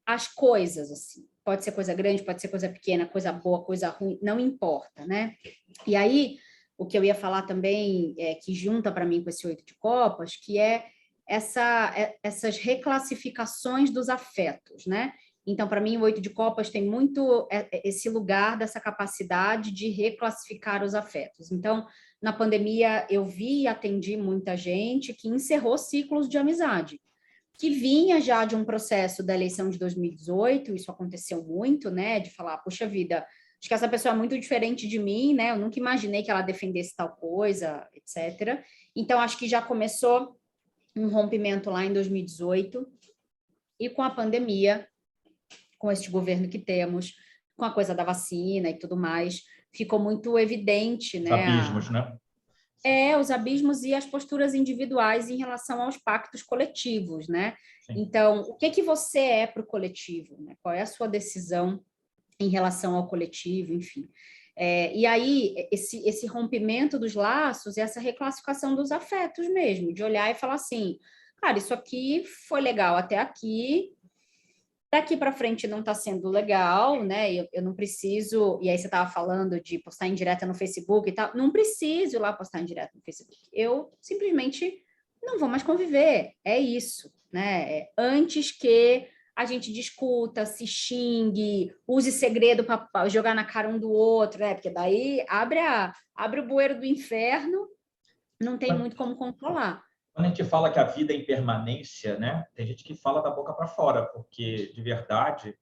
as coisas, assim. Pode ser coisa grande, pode ser coisa pequena, coisa boa, coisa ruim, não importa, né? E aí, o que eu ia falar também, que junta para mim com esse 8 de copas, que é essas reclassificações dos afetos, né? Então, para mim, o 8 de copas tem muito esse lugar dessa capacidade de reclassificar os afetos. Então, na pandemia, eu vi e atendi muita gente que encerrou ciclos de amizade, que vinha já de um processo da eleição de 2018, isso aconteceu muito, né, de falar, poxa vida, acho que essa pessoa é muito diferente de mim, né, eu nunca imaginei que ela defendesse tal coisa, etc. Então, acho que já começou um rompimento lá em 2018, e com a pandemia, com este governo que temos, com a coisa da vacina e tudo mais, ficou muito evidente, né, Abismos, né? os abismos e as posturas individuais em relação aos pactos coletivos, né? Sim. Então, o que você é para o coletivo, né? Qual é a sua decisão em relação ao coletivo, enfim. E aí, esse rompimento dos laços e essa reclassificação dos afetos mesmo, de olhar e falar assim, cara, isso aqui foi legal até aqui, daqui para frente não está sendo legal, né? Eu não preciso. E aí você estava falando de postar em direta no Facebook e tal. Não preciso ir lá postar em direta no Facebook. Eu simplesmente não vou mais conviver. É isso, né? Antes que a gente discuta, se xingue, use segredo para jogar na cara um do outro, né? Porque daí abre o bueiro do inferno, não tem muito como controlar. Quando a gente fala que a vida é impermanência, né? Tem gente que fala da boca para fora, porque de verdade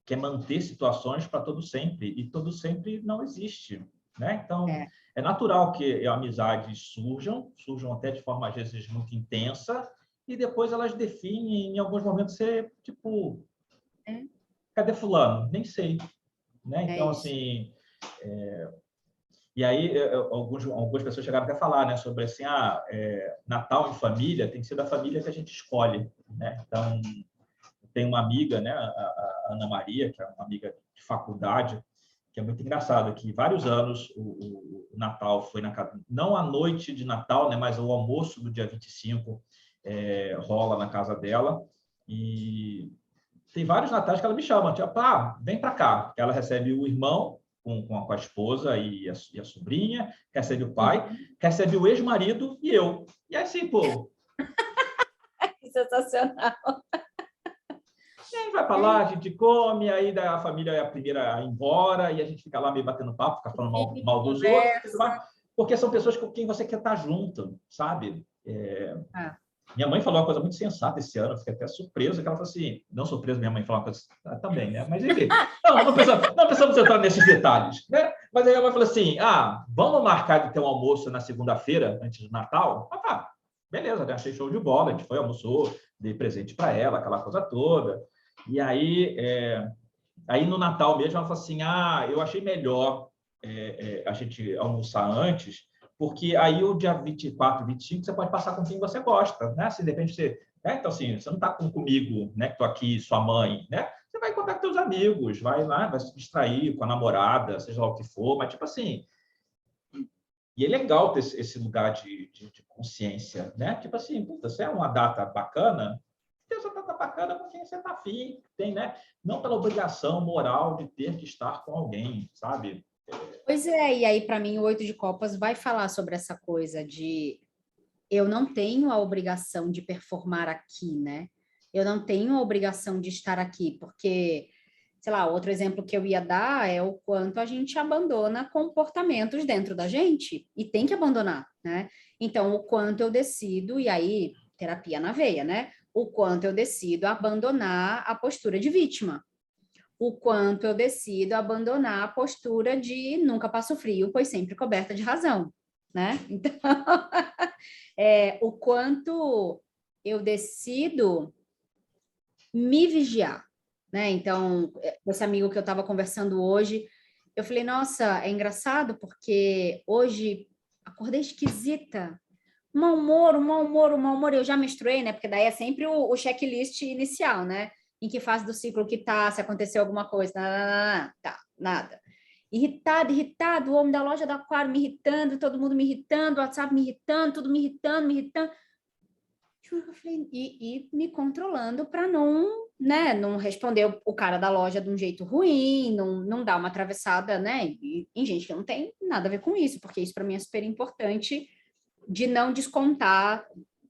quer manter situações para todo sempre, e todo sempre não existe, né? Então, é natural que amizades surjam até de forma às vezes muito intensa, e depois elas definem em alguns momentos ser tipo, cadê fulano? Nem sei, né? Então, assim, e aí, algumas pessoas chegaram até a falar, né, sobre assim, Natal em família tem que ser da família que a gente escolhe, né? Então, tem uma amiga, né, a Ana Maria, que é uma amiga de faculdade, que é muito engraçado, que vários anos o Natal foi na casa, não a noite de Natal, né, mas o almoço do dia 25 rola na casa dela, e tem vários natais que ela me chama, tipo, vem para cá, que ela recebe o irmão com a esposa e a sobrinha, recebe o pai, recebe o ex-marido e eu. E assim, pô... Sensacional. E aí vai para lá, a gente come, aí a família é a primeira a ir embora, e a gente fica lá meio batendo papo, fica falando mal dos outros, porque são pessoas com quem você quer estar junto, sabe? Minha mãe falou uma coisa muito sensata esse ano, eu fiquei até surpreso, que ela falou assim, não surpreso, minha mãe falou uma coisa também, né? Mas enfim, não precisamos entrar nesses detalhes, né? Mas aí a mãe falou assim, vamos marcar de ter um almoço na segunda-feira, antes do Natal? Beleza, né? Achei show de bola, a gente foi, almoçou, dei presente para ela, aquela coisa toda. E aí, aí no Natal mesmo, ela falou assim, eu achei melhor a gente almoçar antes, porque aí o dia 24, 25, você pode passar com quem você gosta, né? Se de repente você... Então, assim, você não está comigo, né? Que estou aqui, sua mãe, né? Você vai encontrar com seus amigos, vai lá, vai se distrair com a namorada, seja lá o que for, mas, tipo assim... E é legal ter esse lugar de consciência, né? Tipo assim, puta, se é uma data bacana, tem essa data bacana com quem você está afim, tem, né? Não pela obrigação moral de ter que estar com alguém, sabe? Pois é, e aí para mim o 8 de copas vai falar sobre essa coisa de eu não tenho a obrigação de performar aqui, né? Eu não tenho a obrigação de estar aqui, porque, sei lá, outro exemplo que eu ia dar é o quanto a gente abandona comportamentos dentro da gente, e tem que abandonar, né? Então, o quanto eu decido, e aí, terapia na veia, né? O quanto eu decido abandonar a postura de vítima, o quanto eu decido abandonar a postura de nunca passo frio, pois sempre coberta de razão, né? Então, o quanto eu decido me vigiar, né? Então, esse amigo que eu estava conversando hoje, eu falei, nossa, é engraçado porque hoje acordei esquisita, mau humor, mau humor, mau humor, eu já menstruei, né? Porque daí é sempre o checklist inicial, né? Em que fase do ciclo que tá, se aconteceu alguma coisa, tá, nada. irritado, irritado, o homem da loja do aquário me irritando, todo mundo me irritando, o WhatsApp me irritando, tudo me irritando, me irritando. Juro que eu falei, e me controlando para não, né, não responder o cara da loja de um jeito ruim, não dar uma atravessada, né, em gente que não tem nada a ver com isso, porque isso para mim é super importante de não descontar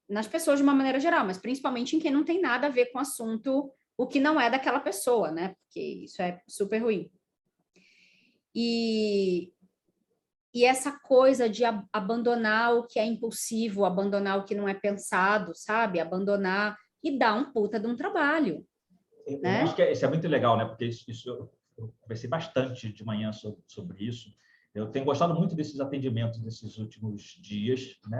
nas pessoas de uma maneira geral, mas principalmente em quem não tem nada a ver com o assunto, o que não é daquela pessoa, né, porque isso é super ruim. E essa coisa de abandonar o que é impulsivo, abandonar o que não é pensado, sabe? Abandonar e dar um puta de um trabalho, Eu né? acho que isso é muito legal, né? Porque eu conversei bastante de manhã sobre isso. Eu tenho gostado muito desses atendimentos desses últimos dias, né?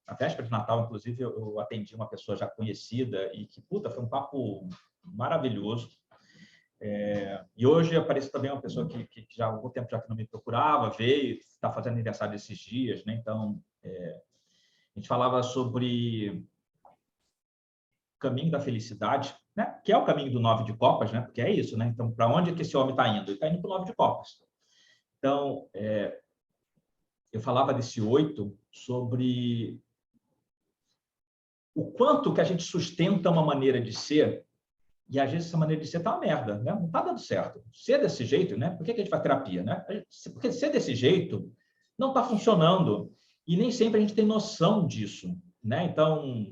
Na véspera de Natal, inclusive, eu atendi uma pessoa já conhecida e que, puta, foi um papo maravilhoso. E hoje apareceu também uma pessoa que já há algum tempo já que não me procurava, veio, está fazendo aniversário esses dias, né? Então, a gente falava sobre o caminho da felicidade, né? Que é o caminho do 9 de copas, né? Porque é isso, né? Então, para onde é que esse homem está indo? Ele está indo para o 9 de copas. Então, eu falava desse 8 sobre o quanto que a gente sustenta uma maneira de ser e às vezes essa maneira de ser tá uma merda, né? Não tá dando certo. Ser desse jeito, né? Por que a gente faz terapia, né? Porque ser desse jeito não está funcionando e nem sempre a gente tem noção disso, né? Então,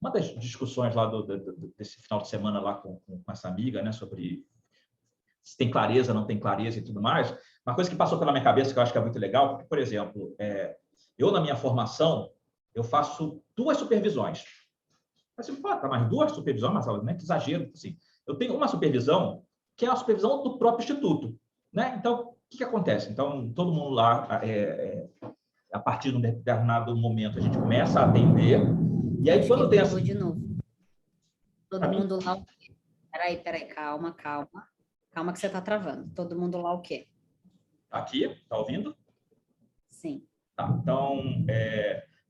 uma das discussões lá desse final de semana lá com essa amiga, né? Sobre se tem clareza, não tem clareza e tudo mais. Uma coisa que passou pela minha cabeça que eu acho que é muito legal, porque, por exemplo, eu na minha formação eu faço 2 supervisões. Assim, pô, tá mais 2 supervisões, Marcelo, né? Que exagero. Assim, eu tenho uma supervisão que é a supervisão do próprio instituto, né? Então, o que acontece? Então, todo mundo lá, a partir de um determinado momento, a gente começa a atender. E aí, Acho que quando tem bugou essa... de novo. Todo Mim, mundo lá. Peraí, calma, calma. Calma que você tá travando. Todo mundo lá o quê? aqui, tá ouvindo? Sim. Tá. Então,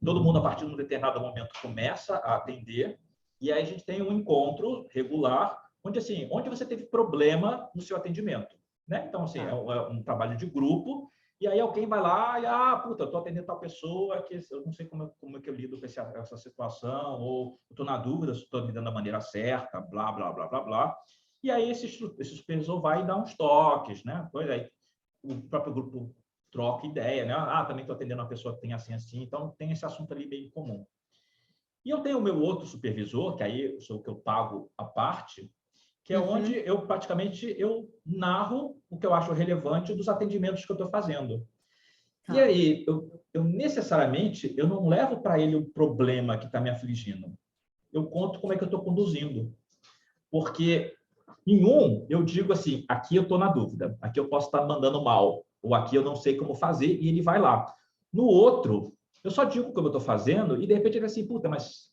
todo mundo, a partir de um determinado momento, começa a atender. E aí a gente tem um encontro regular, onde, assim, onde você teve problema no seu atendimento, né? Então, assim, Tá. é um trabalho de grupo, e aí alguém vai lá e, puta, eu estou atendendo tal pessoa, que eu não sei como é que eu lido com essa situação, ou estou na dúvida se estou lidando da maneira certa, blá, blá, blá, blá, blá. E aí esse supervisor vai e dá uns toques, né? Pois aí, o próprio grupo troca ideia, né? Também estou atendendo uma pessoa que tem assim, assim, então tem esse assunto ali meio comum. E eu tenho o meu outro supervisor, que aí sou o que eu pago à parte, que é onde eu praticamente narro o que eu acho relevante dos atendimentos que eu estou fazendo. Tá. E aí, eu necessariamente, eu não levo para ele o problema que está me afligindo. Eu conto como é que eu estou conduzindo. Porque em um, eu digo assim, aqui eu estou na dúvida, aqui eu posso estar mandando mal, ou aqui eu não sei como fazer, e ele vai lá. No outro, eu só digo como eu estou fazendo, e de repente ele assim, puta, mas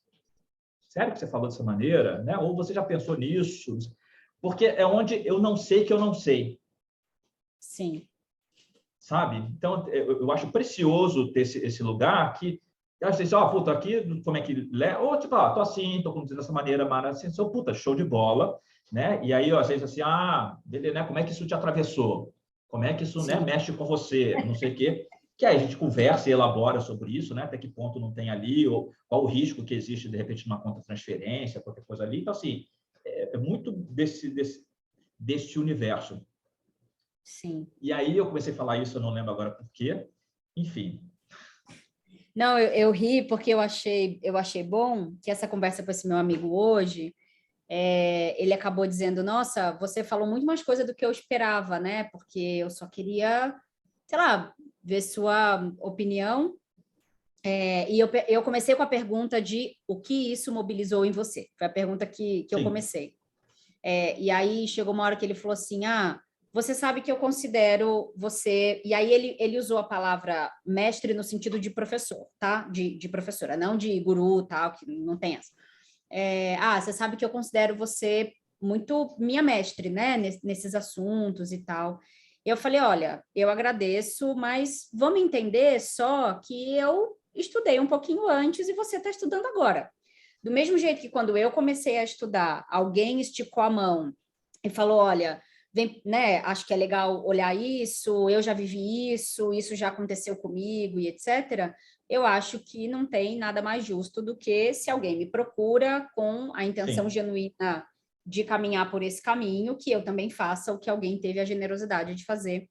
sério que você falou dessa maneira? Né? Ou você já pensou nisso? Porque é onde eu não sei que eu não sei. Sim. Sabe? Então, eu acho precioso ter esse lugar que eu acho assim, puta, aqui, como é que... Ou, tipo, tô assim, tô conduzindo dessa maneira, mas assim, sou, puta, show de bola, né? E aí, às vezes, assim, beleza, né? Como é que isso te atravessou? Como é que isso, né, Sim. mexe com você? Não sei o quê. Que aí a gente conversa e elabora sobre isso, né? Até que ponto não tem ali, ou qual o risco que existe, de repente, numa conta transferência, qualquer coisa ali. Então, assim, é muito desse universo. Sim. E aí eu comecei a falar isso, eu não lembro agora por quê. Enfim. Não, eu ri porque eu achei bom que essa conversa com esse meu amigo hoje, ele acabou dizendo, nossa, você falou muito mais coisa do que eu esperava, né? Porque eu só queria, sei lá, ver sua opinião. E eu comecei com a pergunta de o que isso mobilizou em você. Foi a pergunta que eu Sim. comecei. E aí chegou uma hora que ele falou assim, você sabe que eu considero você... E aí ele usou a palavra mestre no sentido de professor, tá? De professora, não de guru, tal, que não tem essa. Você sabe que eu considero você muito minha mestre, né? Nesses assuntos e tal. Eu falei, olha, eu agradeço, mas vamos entender só que eu estudei um pouquinho antes e você está estudando agora. Do mesmo jeito que quando eu comecei a estudar, alguém esticou a mão e falou, olha, vem, né, acho que é legal olhar isso, eu já vivi isso já aconteceu comigo e etc. Eu acho que não tem nada mais justo do que se alguém me procura com a intenção Sim, genuína de caminhar por esse caminho, que eu também faça o que alguém teve a generosidade de fazer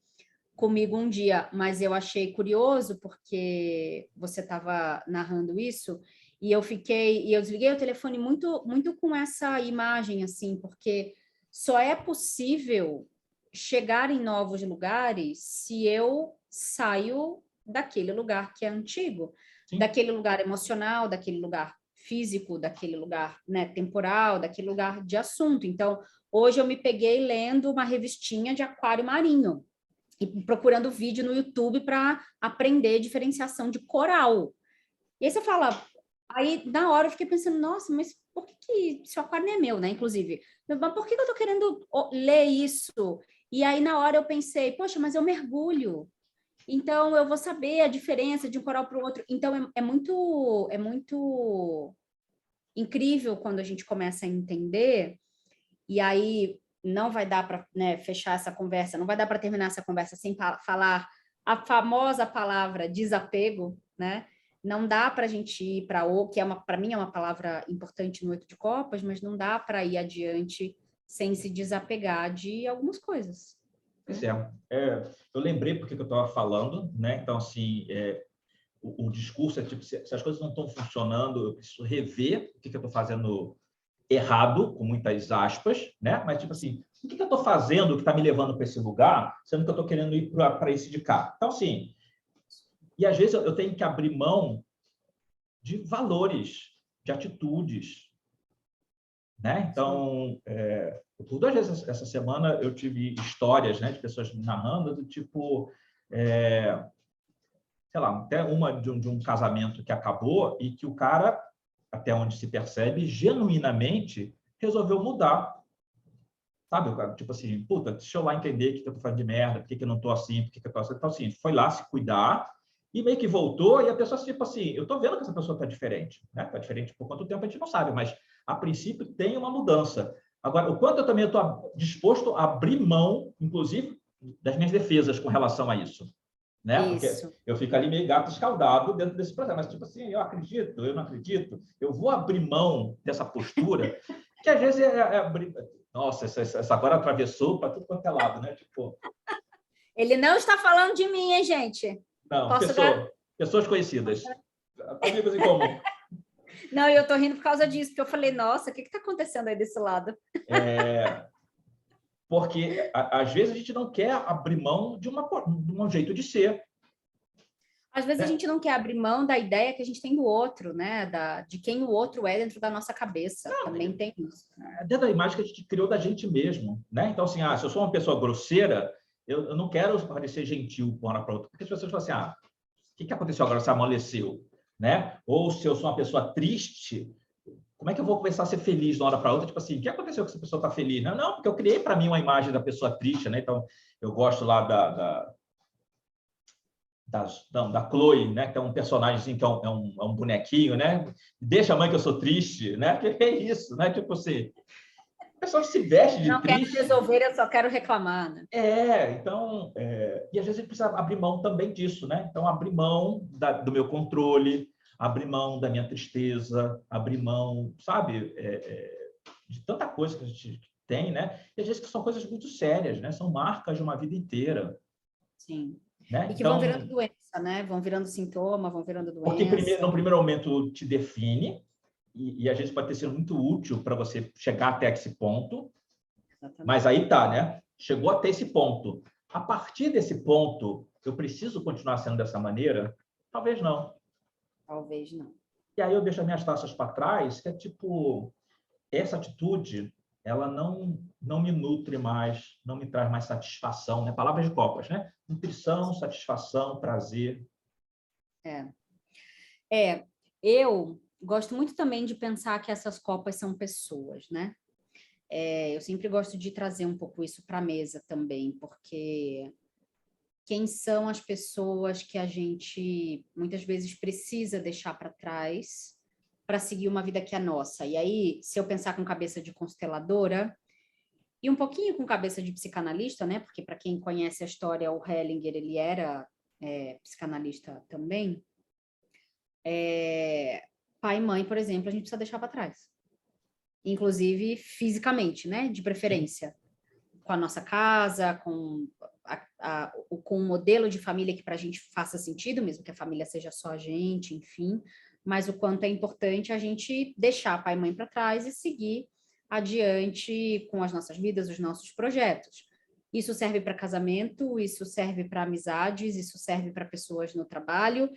comigo um dia. Mas eu achei curioso porque você estava narrando isso e eu desliguei o telefone muito com essa imagem assim, porque só é possível chegar em novos lugares se eu saio daquele lugar que é antigo, sim. daquele lugar emocional, daquele lugar físico, daquele lugar, né, temporal, daquele lugar de assunto. Então, hoje eu me peguei lendo uma revistinha de aquário marinho e procurando vídeo no YouTube para aprender diferenciação de coral. E aí você fala, aí na hora eu fiquei pensando, nossa, mas por que esse aquário não é meu, né? Inclusive, mas por que eu tô querendo ler isso? E aí na hora eu pensei, poxa, mas eu mergulho. Então eu vou saber a diferença de um coral para o outro. Então é muito incrível quando a gente começa a entender, e aí não vai dar para, né, fechar essa conversa, não vai dar para terminar essa conversa sem falar a famosa palavra desapego, né? Não dá para a gente ir para o que é para mim é uma palavra importante no Oito de Copas, mas não dá para ir adiante sem se desapegar de algumas coisas. Pois é. Eu lembrei porque que eu estava falando, né? Então, assim, o discurso é tipo, se as coisas não estão funcionando, eu preciso rever o que eu estou fazendo errado, com muitas aspas, né? Mas, tipo assim, o que eu estou fazendo que está me levando para esse lugar, sendo que eu estou querendo ir para esse de cá? Então, assim, e às vezes eu tenho que abrir mão de valores, de atitudes, né? Então, por 2 vezes essa semana eu tive histórias, né, de pessoas me narrando do tipo, sei lá, até uma de um casamento que acabou e que o cara, até onde se percebe, genuinamente resolveu mudar. Sabe, tipo assim, puta, deixa eu lá entender o que eu tô fazendo de merda, por que eu não tô assim, por que eu tô assim. Então, assim, foi lá se cuidar e meio que voltou e a pessoa, tipo assim, eu tô vendo que essa pessoa tá diferente, né? Tá diferente por quanto tempo a gente não sabe, mas a princípio tem uma mudança. Agora, o quanto eu também estou disposto a abrir mão, inclusive, das minhas defesas com relação a isso, né? Porque Isso. eu fico ali meio gato escaldado dentro desse processo, mas tipo assim, eu acredito, eu não acredito, eu vou abrir mão dessa postura, que às vezes abrir... Nossa, essa agora atravessou para tudo quanto é lado, né? Tipo, Ele não está falando de mim, hein, gente? não, Posso dar? pessoas conhecidas, amigos em comum. Não, eu tô rindo por causa disso, porque eu falei, nossa, o que está acontecendo aí desse lado? Porque às vezes a gente não quer abrir mão de um jeito de ser, Às vezes a né? gente não quer abrir mão da ideia que a gente tem do outro, né? De quem o outro é dentro da nossa cabeça. Não, Também tem isso. dentro da imagem que a gente criou da gente mesmo, né? Então, assim, se eu sou uma pessoa grosseira, eu não quero parecer gentil com uma para outra, porque as pessoas falam assim, o que aconteceu agora? Você amoleceu, né? Ou se eu sou uma pessoa triste, como é que eu vou começar a ser feliz de uma hora para outra? Tipo assim, o que aconteceu que essa pessoa está feliz? Não, não, porque eu criei para mim uma imagem da pessoa triste, né? Então, eu gosto lá da Chloe, né? Que é um personagem assim, que é um bonequinho, né? Deixa a mãe que eu sou triste, né? Que é isso, né? Tipo assim, a pessoa se veste Eu de não quero triste. resolver, eu só quero reclamar, né? Então, e às vezes a gente precisa abrir mão também disso, né? Então, abrir mão do meu controle, abrir mão da minha tristeza, abrir mão, sabe, de tanta coisa que a gente tem, né? E às vezes que são coisas muito sérias, né? São marcas de uma vida inteira, Sim. né? E que vão virando Então, doença, né? Vão virando sintoma, vão virando porque no doença. primeiro momento te define, e às vezes pode ter sido muito útil para você chegar até esse ponto, mas Exatamente. aí tá, né? Chegou até esse ponto. A partir desse ponto, eu preciso continuar sendo dessa maneira? Talvez não. Talvez não. E aí eu deixo as minhas taças para trás, que é tipo, essa atitude, ela não me nutre mais, não me traz mais satisfação, né? Palavras de copas, né? Nutrição, satisfação, prazer. É. Eu gosto muito também de pensar que essas copas são pessoas, né? Eu sempre gosto de trazer um pouco isso para a mesa também, porque quem são as pessoas que a gente muitas vezes precisa deixar para trás para seguir uma vida que é nossa. E aí, se eu pensar com cabeça de consteladora, e um pouquinho com cabeça de psicanalista, né? Porque para quem conhece a história, o Hellinger, ele era psicanalista também. Pai e mãe, por exemplo, a gente precisa deixar para trás. Inclusive fisicamente, né? De preferência. Com a nossa casa, com com um modelo de família que para a gente faça sentido, mesmo que a família seja só a gente, enfim. Mas o quanto é importante a gente deixar pai e mãe para trás e seguir adiante com as nossas vidas, os nossos projetos. Isso serve para casamento, isso serve para amizades, isso serve para pessoas no trabalho.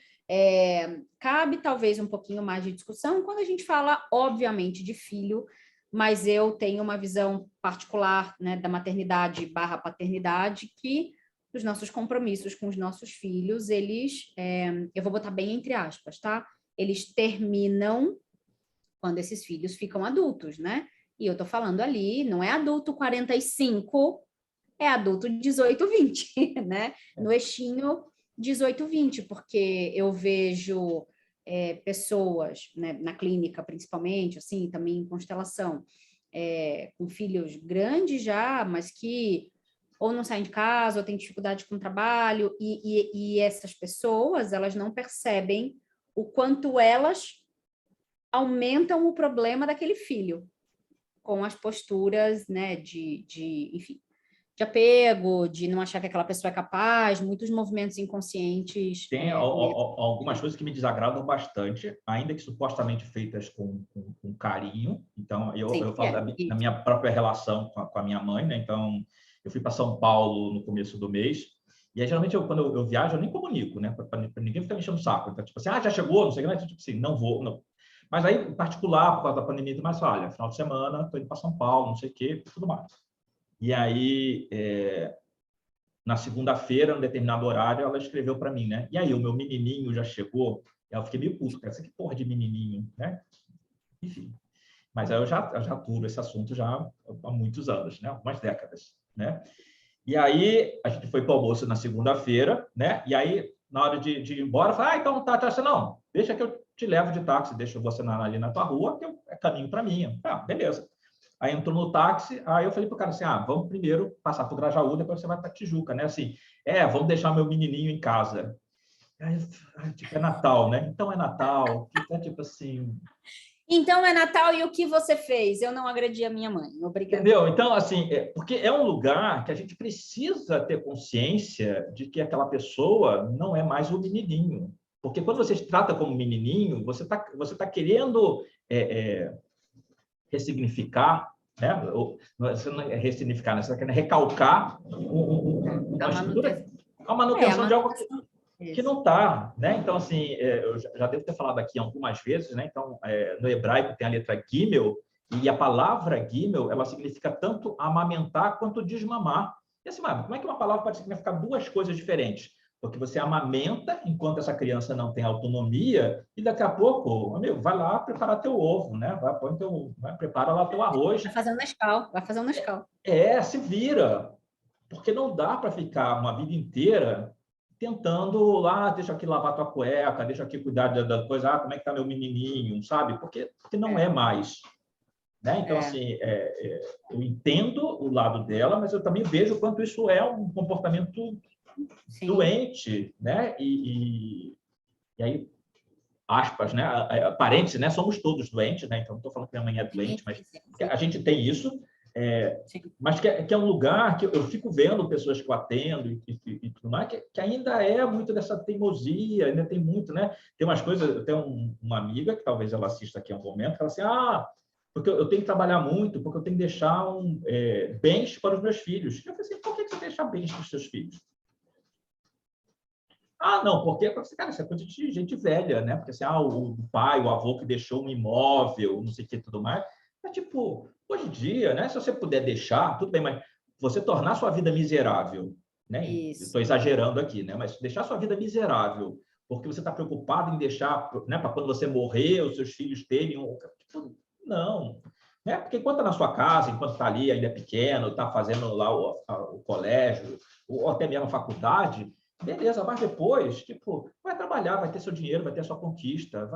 Cabe talvez um pouquinho mais de discussão quando a gente fala, obviamente, de filho, mas eu tenho uma visão particular, né, da maternidade / paternidade, que os nossos compromissos com os nossos filhos, eles, eu vou botar bem entre aspas, tá? Eles terminam quando esses filhos ficam adultos, né? E eu tô falando ali, não é adulto 45, é adulto 18, 20, né? No eixinho 18, 20, porque eu vejo pessoas, né, na clínica principalmente, assim, também em constelação, com filhos grandes já, mas que ou não saem de casa, ou têm dificuldade com o trabalho, e essas pessoas, elas não percebem o quanto elas aumentam o problema daquele filho, com as posturas, né, enfim, de apego, de não achar que aquela pessoa é capaz, muitos movimentos inconscientes. Tem algumas coisas que me desagradam bastante, ainda que supostamente feitas com carinho. Então, eu falo da minha própria relação com a minha mãe, né? Então, eu fui para São Paulo no começo do mês, e aí, geralmente, quando eu viajo, eu nem comunico, né? Para ninguém ficar me enchendo o saco. Então, tipo assim, já chegou, não sei o que, tipo assim, não vou, não. Mas aí, em particular, por causa da pandemia, mais olha, final de semana, estou indo para São Paulo, não sei o quê, tudo mais. E aí, na segunda-feira, num determinado horário, ela escreveu para mim, né? E aí, o meu menininho já chegou? E eu fiquei meio puto, cara, que porra de menininho, né? Enfim. Mas aí eu já aturo esse assunto já há muitos anos, né? Algumas décadas, né? E aí, a gente foi para o almoço na segunda-feira, né? E aí, na hora de ir embora, eu falei, então tá, não, deixa que eu te levo de táxi, deixa você ali na tua rua, que é caminho para mim. Ah, beleza. Aí entrou no táxi, aí eu falei pro cara assim, vamos primeiro passar por Grajaú, depois você vai para Tijuca, né? Assim, vamos deixar meu menininho em casa. Aí, tipo, é Natal, né? Então é Natal, então, tipo assim... Então é Natal e o que você fez? Eu não agredi a minha mãe, obrigada. Entendeu? Então, assim, porque é um lugar que a gente precisa ter consciência de que aquela pessoa não é mais o menininho. Porque quando você se trata como menininho, você tá querendo ressignificar, né? Você não é ressignificar, né? Você está querendo recalcar uma estrutura, a manutenção de algo que não está, né? Então, assim, eu já devo ter falado aqui algumas vezes, né? Então, no hebraico tem a letra Gimel, e a palavra Gimel, ela significa tanto amamentar quanto desmamar. E assim, como é que uma palavra pode significar duas coisas diferentes? Porque você amamenta enquanto essa criança não tem autonomia, e daqui a pouco, amigo, vai lá preparar teu ovo, né? Prepara lá teu arroz. Vai fazer um Nescau, vai fazer um Nescau. Se vira. Porque não dá para ficar uma vida inteira tentando lá, deixa aqui lavar tua cueca, deixa aqui cuidar da coisa, como é que tá meu menininho, sabe? Porque não é mais. Né? Então, assim, eu entendo o lado dela, mas eu também vejo o quanto isso é um comportamento doente, né? E aí, aspas, né? Parentes, né? Somos todos doentes, né? Então, não estou falando que minha mãe é doente, mas a gente tem isso. Mas que é um lugar que eu fico vendo pessoas que eu atendo e tudo mais, que ainda é muito dessa teimosia, ainda tem muito, né? Tem umas coisas, eu tenho uma amiga, que talvez ela assista aqui em algum momento, que ela assim, porque eu tenho que trabalhar muito, porque eu tenho que deixar bens para os meus filhos. Eu falei assim, por que você deixa bens para os seus filhos? Não, porque, cara, isso é coisa de gente velha, né? Porque assim, o pai, o avô que deixou um imóvel, não sei o que, tudo mais. É tipo, hoje em dia, né? Se você puder deixar, tudo bem, mas você tornar sua vida miserável, né? Estou exagerando aqui, né? Mas deixar sua vida miserável, porque você está preocupado em deixar, né? Para quando você morrer, os seus filhos terem tipo, não. Né? Porque enquanto está na sua casa, enquanto está ali, ainda é pequeno, está fazendo lá o colégio, ou até mesmo a faculdade, beleza, mas depois, tipo, vai trabalhar, vai ter seu dinheiro, vai ter sua conquista,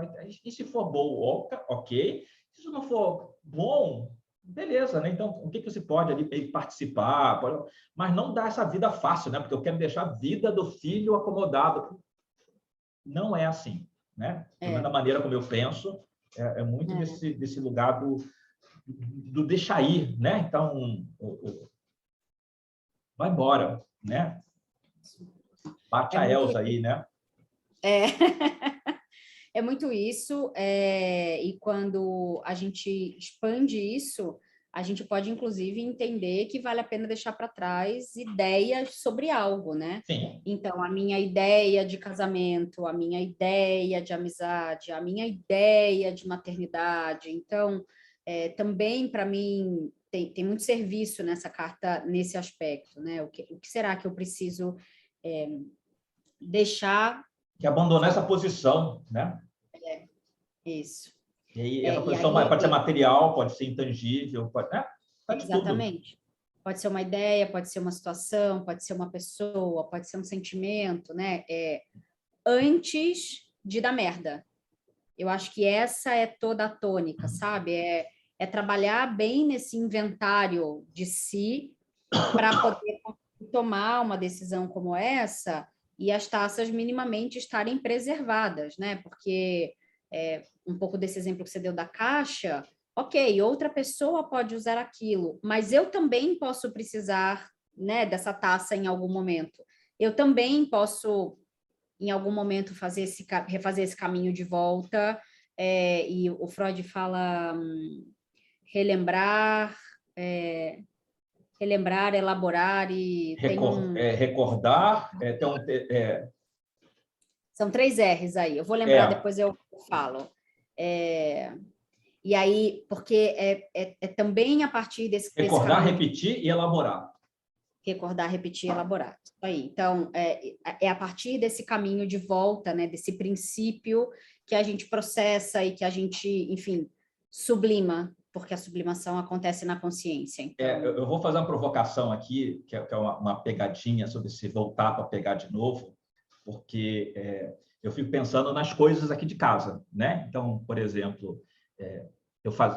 e se for bom, ok. Se não for bom, beleza, né? Então, o que você pode ali participar, mas não dar essa vida fácil, né? Porque eu quero deixar a vida do filho acomodado. Não é assim, né? Pelo menos da maneira como eu penso, é muito desse lugar do deixar ir, né? Então, vai embora, né? Bate É a muito Elsa aí, né? é, é muito isso, e quando a gente expande isso, a gente pode, inclusive, entender que vale a pena deixar para trás ideias sobre algo, né? Sim. Então, a minha ideia de casamento, a minha ideia de amizade, a minha ideia de maternidade. Então, também, para mim, tem muito serviço nessa carta, nesse aspecto, né? O que será que eu preciso deixar? Que abandonar essa posição, né? Isso. E aí, essa E posição aí, pode ser material, pode ser intangível, pode, né? Pode tudo. exatamente. Pode ser uma ideia, pode ser uma situação, pode ser uma pessoa, pode ser um sentimento, né? Antes de dar merda. Eu acho que essa é toda a tônica, sabe? É trabalhar bem nesse inventário de si para poder tomar uma decisão como essa e as taças minimamente estarem preservadas, né? Porque um pouco desse exemplo que você deu da caixa, ok, outra pessoa pode usar aquilo, mas eu também posso precisar, né, dessa taça em algum momento. Eu também posso, em algum momento, refazer esse caminho de volta. E o Freud fala relembrar, relembrar, elaborar e tem Recordar, são 3 R's aí. Eu vou lembrar, depois eu falo. E aí, porque é também a partir desse recordar, caminho repetir e elaborar. recordar, repetir, elaborar. Isso aí. Então, é a partir desse caminho de volta, né, desse princípio que a gente processa e que a gente, enfim, sublima, porque a sublimação acontece na consciência. Então... eu vou fazer uma provocação aqui, que é uma pegadinha sobre se voltar para pegar de novo, porque eu fico pensando nas coisas aqui de casa, né? Então, por exemplo,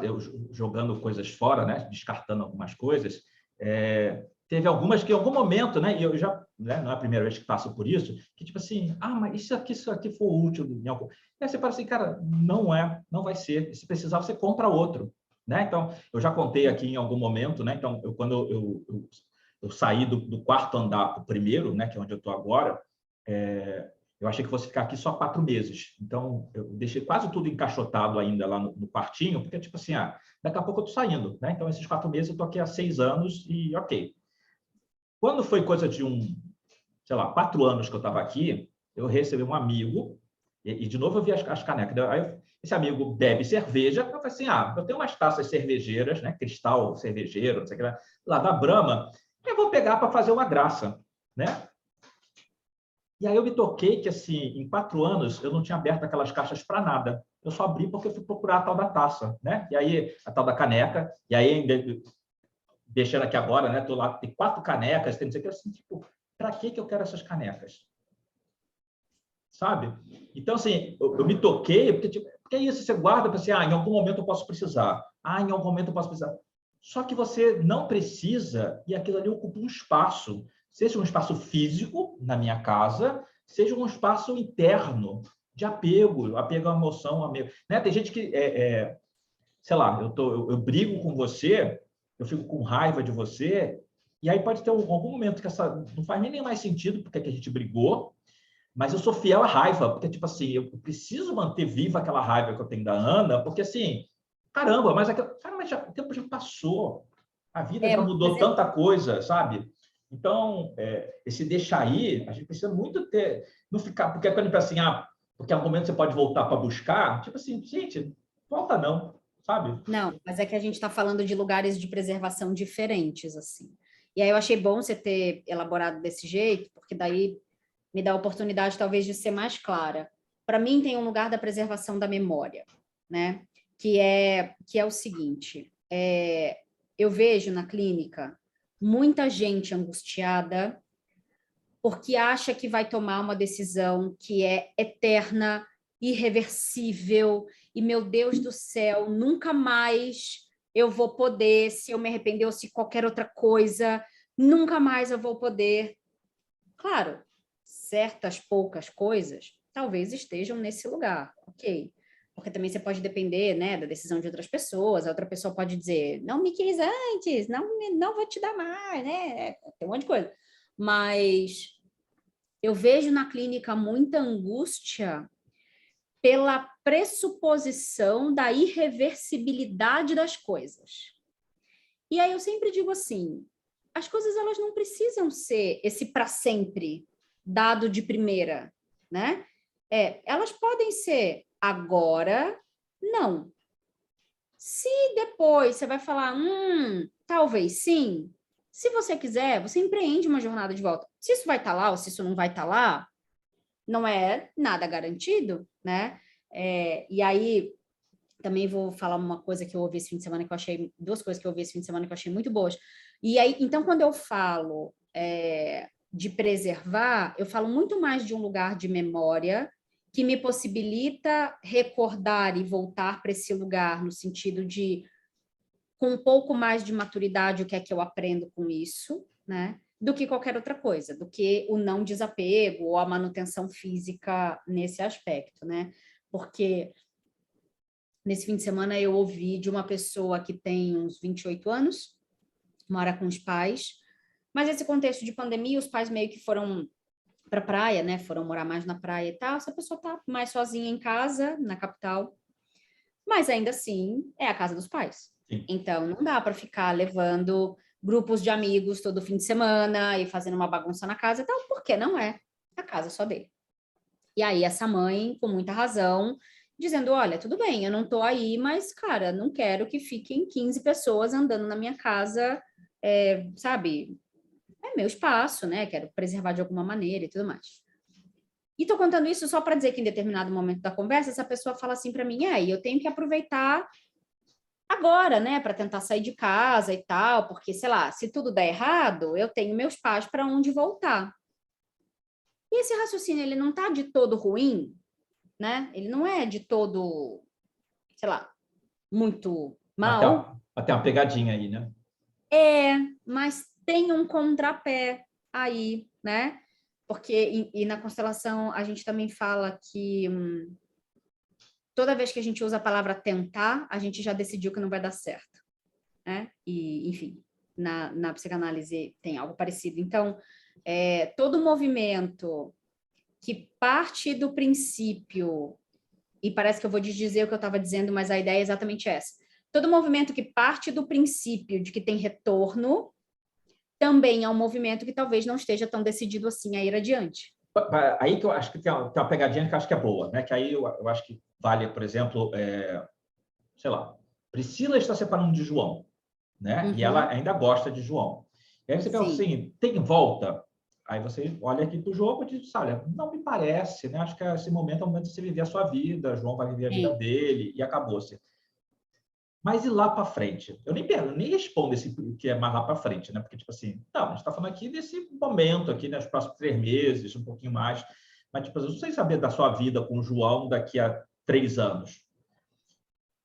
eu jogando coisas fora, né? Descartando algumas coisas, teve algumas que em algum momento, né? E eu já, né, não é a primeira vez que passo por isso, que tipo assim, mas isso aqui foi útil em algum... E aí você fala assim, cara, não vai ser. Se precisar, você compra outro, né? Então, eu já contei aqui em algum momento, né? Então, quando eu saí do quarto andar para o primeiro, né? Que é onde eu estou agora, eu achei que fosse ficar aqui só 4 meses. Então, eu deixei quase tudo encaixotado ainda lá no quartinho, porque, tipo assim, daqui a pouco eu estou saindo, né? Então, esses 4 meses eu estou aqui há 6 anos e ok. Quando foi coisa de sei lá, 4 anos que eu estava aqui, eu recebi um amigo, e de novo eu vi as canecas. Aí esse amigo bebe cerveja, eu falei assim, eu tenho umas taças cervejeiras, né? Cristal cervejeiro, não sei o que lá da Brahma, eu vou pegar para fazer uma graça, né? E aí eu me toquei que, assim, em 4 anos, eu não tinha aberto aquelas caixas para nada. Eu só abri porque eu fui procurar a tal da taça, né? E aí, a tal da caneca. E aí, deixando aqui agora, né? Tô lá, tem 4 canecas, tem não sei o que, assim, tipo, para que eu quero essas canecas? Sabe? Então, assim, eu me toquei, porque é isso, você guarda para assim, em algum momento eu posso precisar. Em algum momento eu posso precisar. Só que você não precisa, e aquilo ali ocupa um espaço, seja um espaço físico na minha casa, seja um espaço interno de apego à emoção, né? Tem gente que, sei lá, eu brigo com você, eu fico com raiva de você, e aí pode ter algum momento que não faz nem mais sentido porque que a gente brigou, mas eu sou fiel à raiva, porque, tipo assim, eu preciso manter viva aquela raiva que eu tenho da Ana, porque, assim, caramba, mas o tempo já passou, a vida já mudou tanta coisa, sabe? Então, esse deixar aí, a gente precisa muito ter, não ficar, porque quando a gente pensa assim, porque em algum momento você pode voltar para buscar, tipo assim, gente, volta não, sabe? Não, mas é que a gente está falando de lugares de preservação diferentes, assim. E aí eu achei bom você ter elaborado desse jeito, porque daí me dá a oportunidade, talvez, de ser mais clara. Para mim, tem um lugar da preservação da memória, né? Que é o seguinte: eu vejo na clínica muita gente angustiada porque acha que vai tomar uma decisão que é eterna, irreversível, e, meu Deus do céu, nunca mais eu vou poder, se eu me arrepender ou se qualquer outra coisa, nunca mais eu vou poder. Claro, certas poucas coisas talvez estejam nesse lugar, ok. Porque também você pode depender, né, da decisão de outras pessoas, a outra pessoa pode dizer, não me quis antes, não vou te dar mais, né, tem um monte de coisa. Mas eu vejo na clínica muita angústia pela pressuposição da irreversibilidade das coisas. E aí eu sempre digo assim, as coisas elas não precisam ser esse para sempre dado de primeira, né? Elas podem ser agora, não. Se depois você vai falar, talvez sim, se você quiser, você empreende uma jornada de volta. Se isso vai estar lá ou se isso não vai estar lá, não é nada garantido, né? E aí, também vou falar uma coisa que eu ouvi esse fim de semana que eu achei, duas coisas que eu ouvi esse fim de semana que eu achei muito boas. E aí, então, quando eu falo de preservar, eu falo muito mais de um lugar de memória que me possibilita recordar e voltar para esse lugar no sentido de com um pouco mais de maturidade o que é que eu aprendo com isso, né? Do que qualquer outra coisa, do que o não desapego ou a manutenção física nesse aspecto, né? Porque nesse fim de semana eu ouvi de uma pessoa que tem uns 28 anos, mora com os pais, mas esse contexto de pandemia, os pais meio que foram para a praia, né? Foram morar mais na praia e tal. Essa pessoa tá mais sozinha em casa, na capital, mas ainda assim é a casa dos pais. Sim. Então não dá para ficar levando grupos de amigos todo fim de semana e fazendo uma bagunça na casa e tal, porque não é a casa só dele. E aí essa mãe, com muita razão, dizendo, olha, tudo bem, eu não tô aí, mas, cara, não quero que fiquem 15 pessoas andando na minha casa, sabe? É meu espaço, né? Quero preservar de alguma maneira e tudo mais. E tô contando isso só para dizer que em determinado momento da conversa, essa pessoa fala assim para mim, e eu tenho que aproveitar agora, né, para tentar sair de casa e tal, porque, sei lá, se tudo der errado, eu tenho meus pais para onde voltar. E esse raciocínio, ele não tá de todo ruim, né? Ele não é de todo, sei lá, muito mal. Até uma pegadinha aí, né? Mas tem um contrapé aí, né? Porque e na constelação a gente também fala que toda vez que a gente usa a palavra tentar, a gente já decidiu que não vai dar certo, né? E, enfim, na psicanálise tem algo parecido. Então, todo movimento que parte do princípio, e parece que eu vou dizer o que eu estava dizendo, mas a ideia é exatamente essa. Todo movimento que parte do princípio de que tem retorno, também é um movimento que talvez não esteja tão decidido assim a ir adiante. Aí que eu acho que tem uma pegadinha que eu acho que é boa, né? Que aí eu acho que vale, por exemplo, sei lá, Priscila está separando de João, né? Uhum. E ela ainda gosta de João. E aí você pensa assim, tem volta? Aí você olha aqui para o João e diz, olha, não me parece, né? Acho que esse momento é o momento de você viver a sua vida, João vai viver a vida dele e acabou-se. Mas e lá para frente? Eu nem respondo esse que é mais lá para frente, né? Porque, tipo assim, não, a gente está falando aqui desse momento aqui, né? Os próximos 3 meses, um pouquinho mais. Mas, tipo, eu não sei saber da sua vida com o João daqui a 3 anos.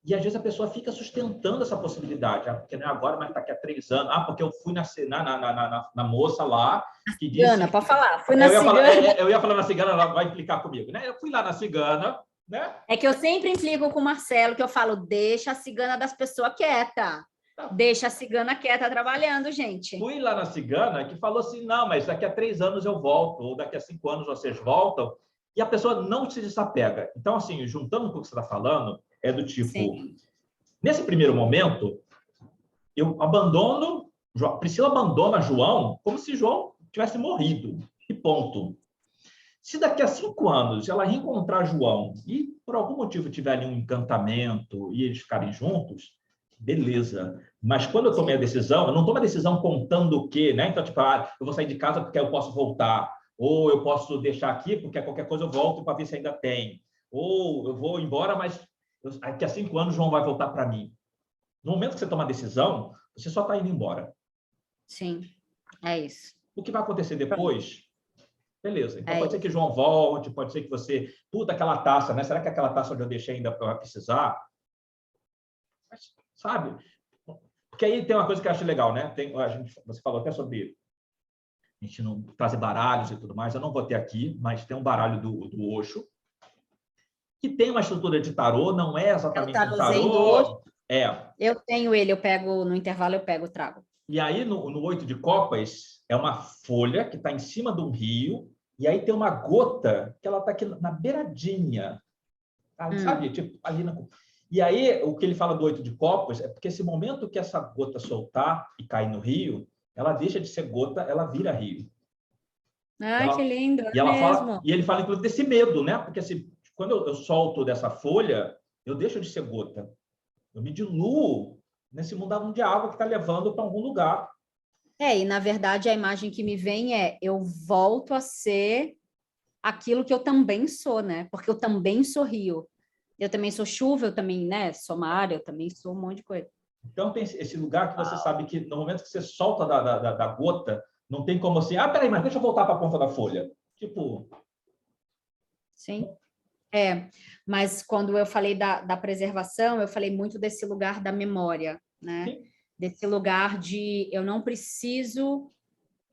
E às vezes a pessoa fica sustentando essa possibilidade, porque não é agora, mas daqui a 3 anos. Porque eu fui na moça lá que disse. Cigana, pode falar. Fui na cigana. Eu ia falar na cigana, ela vai implicar comigo, né? Eu fui lá na cigana, né? É que eu sempre implico com o Marcelo, que eu falo, deixa a cigana das pessoas quieta. Deixa a cigana quieta trabalhando, gente. Fui lá na cigana que falou assim, não, mas daqui a 3 anos eu volto, ou daqui a 5 anos vocês voltam, e a pessoa não se desapega. Então, assim, juntando com o que você está falando, é do tipo, sim, nesse primeiro momento, eu abandono, Priscila abandona João como se João tivesse morrido, e ponto. Se daqui a 5 anos ela reencontrar João e por algum motivo tiver ali um encantamento e eles ficarem juntos, beleza. Mas quando eu tomei a decisão, eu não tomo a decisão contando o quê, né? Então, tipo, eu vou sair de casa porque eu posso voltar, ou eu posso deixar aqui porque qualquer coisa eu volto para ver se ainda tem, ou eu vou embora, mas daqui a 5 anos João vai voltar para mim. No momento que você toma a decisão, você só está indo embora. Sim, é isso. O que vai acontecer depois? Beleza. Então, pode ser que João volte, pode ser que você... Puta, aquela taça, né? Será que aquela taça onde eu deixei ainda vai precisar? Mas, sabe? Porque aí tem uma coisa que eu acho legal, né? Você falou até sobre a gente não trazer baralhos e tudo mais. Eu não vou ter aqui, mas tem um baralho do Osho, que tem uma estrutura de tarô, não é É o exatamente um tarôzinho do hoje. tarô. É. Eu tenho ele, eu pego, no intervalo eu pego, trago. E aí, no 8 de copas, é uma folha que está em cima de um rio, e aí tem uma gota que ela está aqui na beiradinha, sabe? Tipo, ali na... E aí, o que ele fala do 8 de copas é porque esse momento que essa gota soltar e cair no rio, ela deixa de ser gota, ela vira rio. Ai, que lindo, é e ela fala, mesmo. e ele fala, inclusive, desse medo, né? Porque quando eu solto dessa folha, eu deixo de ser gota. Eu me diluo nesse mundão de água que está levando para algum lugar. E na verdade a imagem que me vem é eu volto a ser aquilo que eu também sou, né? Porque eu também sou rio. Eu também sou chuva, eu também, né, sou mar, eu também sou um monte de coisa. Então, tem esse lugar que você sabe que no momento que você solta da gota, não tem como assim, peraí, mas deixa eu voltar para a ponta da folha. Tipo... Sim. Mas quando eu falei da preservação, eu falei muito desse lugar da memória, né? Sim. Desse lugar de eu não preciso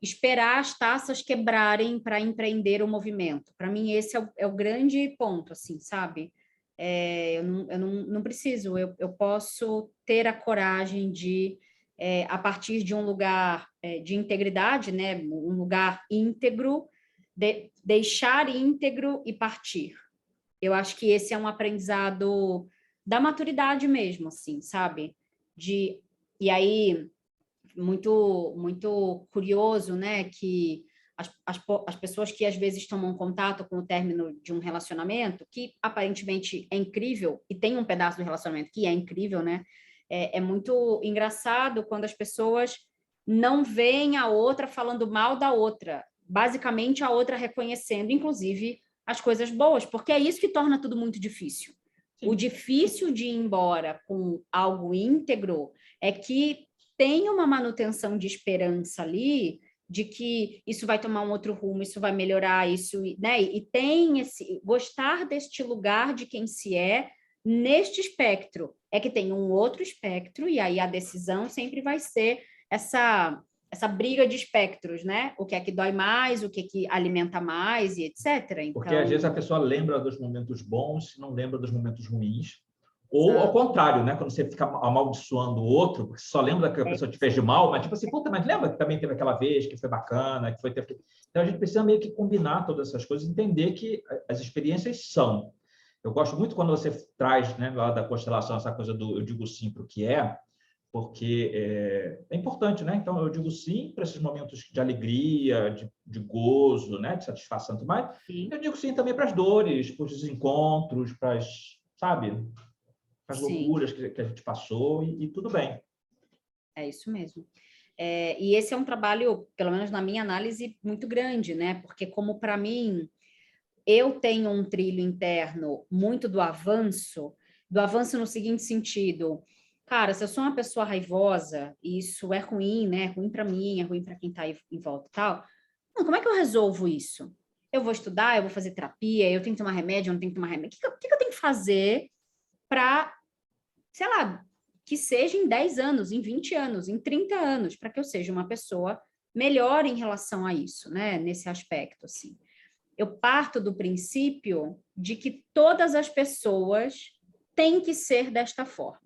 esperar as taças quebrarem para empreender o movimento. Para mim, esse é o grande ponto, assim, sabe? Eu não preciso, eu posso ter a coragem de, a partir de um lugar de integridade, né? Um lugar íntegro, deixar íntegro e partir. Eu acho que esse é um aprendizado da maturidade mesmo, assim, sabe? E aí, muito curioso, né? Que as pessoas que às vezes tomam contato com o término de um relacionamento, que aparentemente é incrível, e tem um pedaço do relacionamento que é incrível, né? É muito engraçado quando as pessoas não veem a outra falando mal da outra, basicamente a outra reconhecendo, inclusive, as coisas boas, porque é isso que torna tudo muito difícil. Sim. O difícil de ir embora com algo íntegro é que tem uma manutenção de esperança ali, de que isso vai tomar um outro rumo, isso vai melhorar, isso, né? E tem esse gostar deste lugar de quem se é neste espectro. É que tem um outro espectro, e aí a decisão sempre vai ser essa briga de espectros, né? O que é que dói mais, o que é que alimenta mais e etc. Então... Porque às vezes a pessoa lembra dos momentos bons e não lembra dos momentos ruins. Ou Exato. ao contrário, né? Quando você fica amaldiçoando o outro, porque você só lembra que a pessoa te fez de mal, mas tipo assim, puta, mas lembra que também teve aquela vez que foi bacana, que foi... Então a gente precisa meio que combinar todas essas coisas, entender que as experiências são. Eu gosto muito quando você traz, né, lá da constelação, essa coisa do eu digo sim para o que é, porque é importante, né? Então, eu digo sim para esses momentos de alegria, de gozo, né? De satisfação e tudo mais. Sim. Eu digo sim também para as dores, para os desencontros, para as, sabe? Para as loucuras que a gente passou e tudo bem. É isso mesmo. E esse é um trabalho, pelo menos na minha análise, muito grande, né? Porque como para mim, eu tenho um trilho interno muito do avanço no seguinte sentido: cara, se eu sou uma pessoa raivosa, isso é ruim, né? É ruim para mim, é ruim para quem está em volta e tal. Não, como é que eu resolvo isso? Eu vou estudar, eu vou fazer terapia, eu tenho que tomar remédio, eu não tenho que tomar remédio. O que eu tenho que fazer para, sei lá, que seja em 10 anos, em 20 anos, em 30 anos, para que eu seja uma pessoa melhor em relação a isso, né? Nesse aspecto, assim. Eu parto do princípio de que todas as pessoas têm que ser desta forma.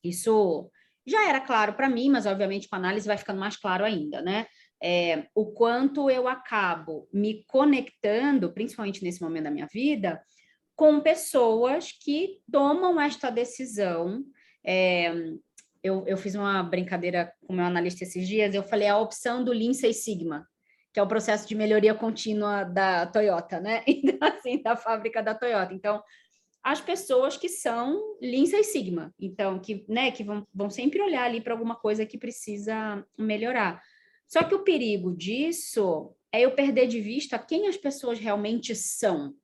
Isso já era claro para mim, mas obviamente com a análise vai ficando mais claro ainda, né? O quanto eu acabo me conectando, principalmente nesse momento da minha vida, com pessoas que tomam esta decisão. Eu fiz uma brincadeira com o meu analista esses dias, eu falei a opção do Lean Six Sigma, que é o processo de melhoria contínua da Toyota, né? Então, assim, da fábrica da Toyota. Então, as pessoas que são Lean Six Sigma, então, né, que vão sempre olhar ali para alguma coisa que precisa melhorar. Só que o perigo disso é eu perder de vista quem as pessoas realmente são.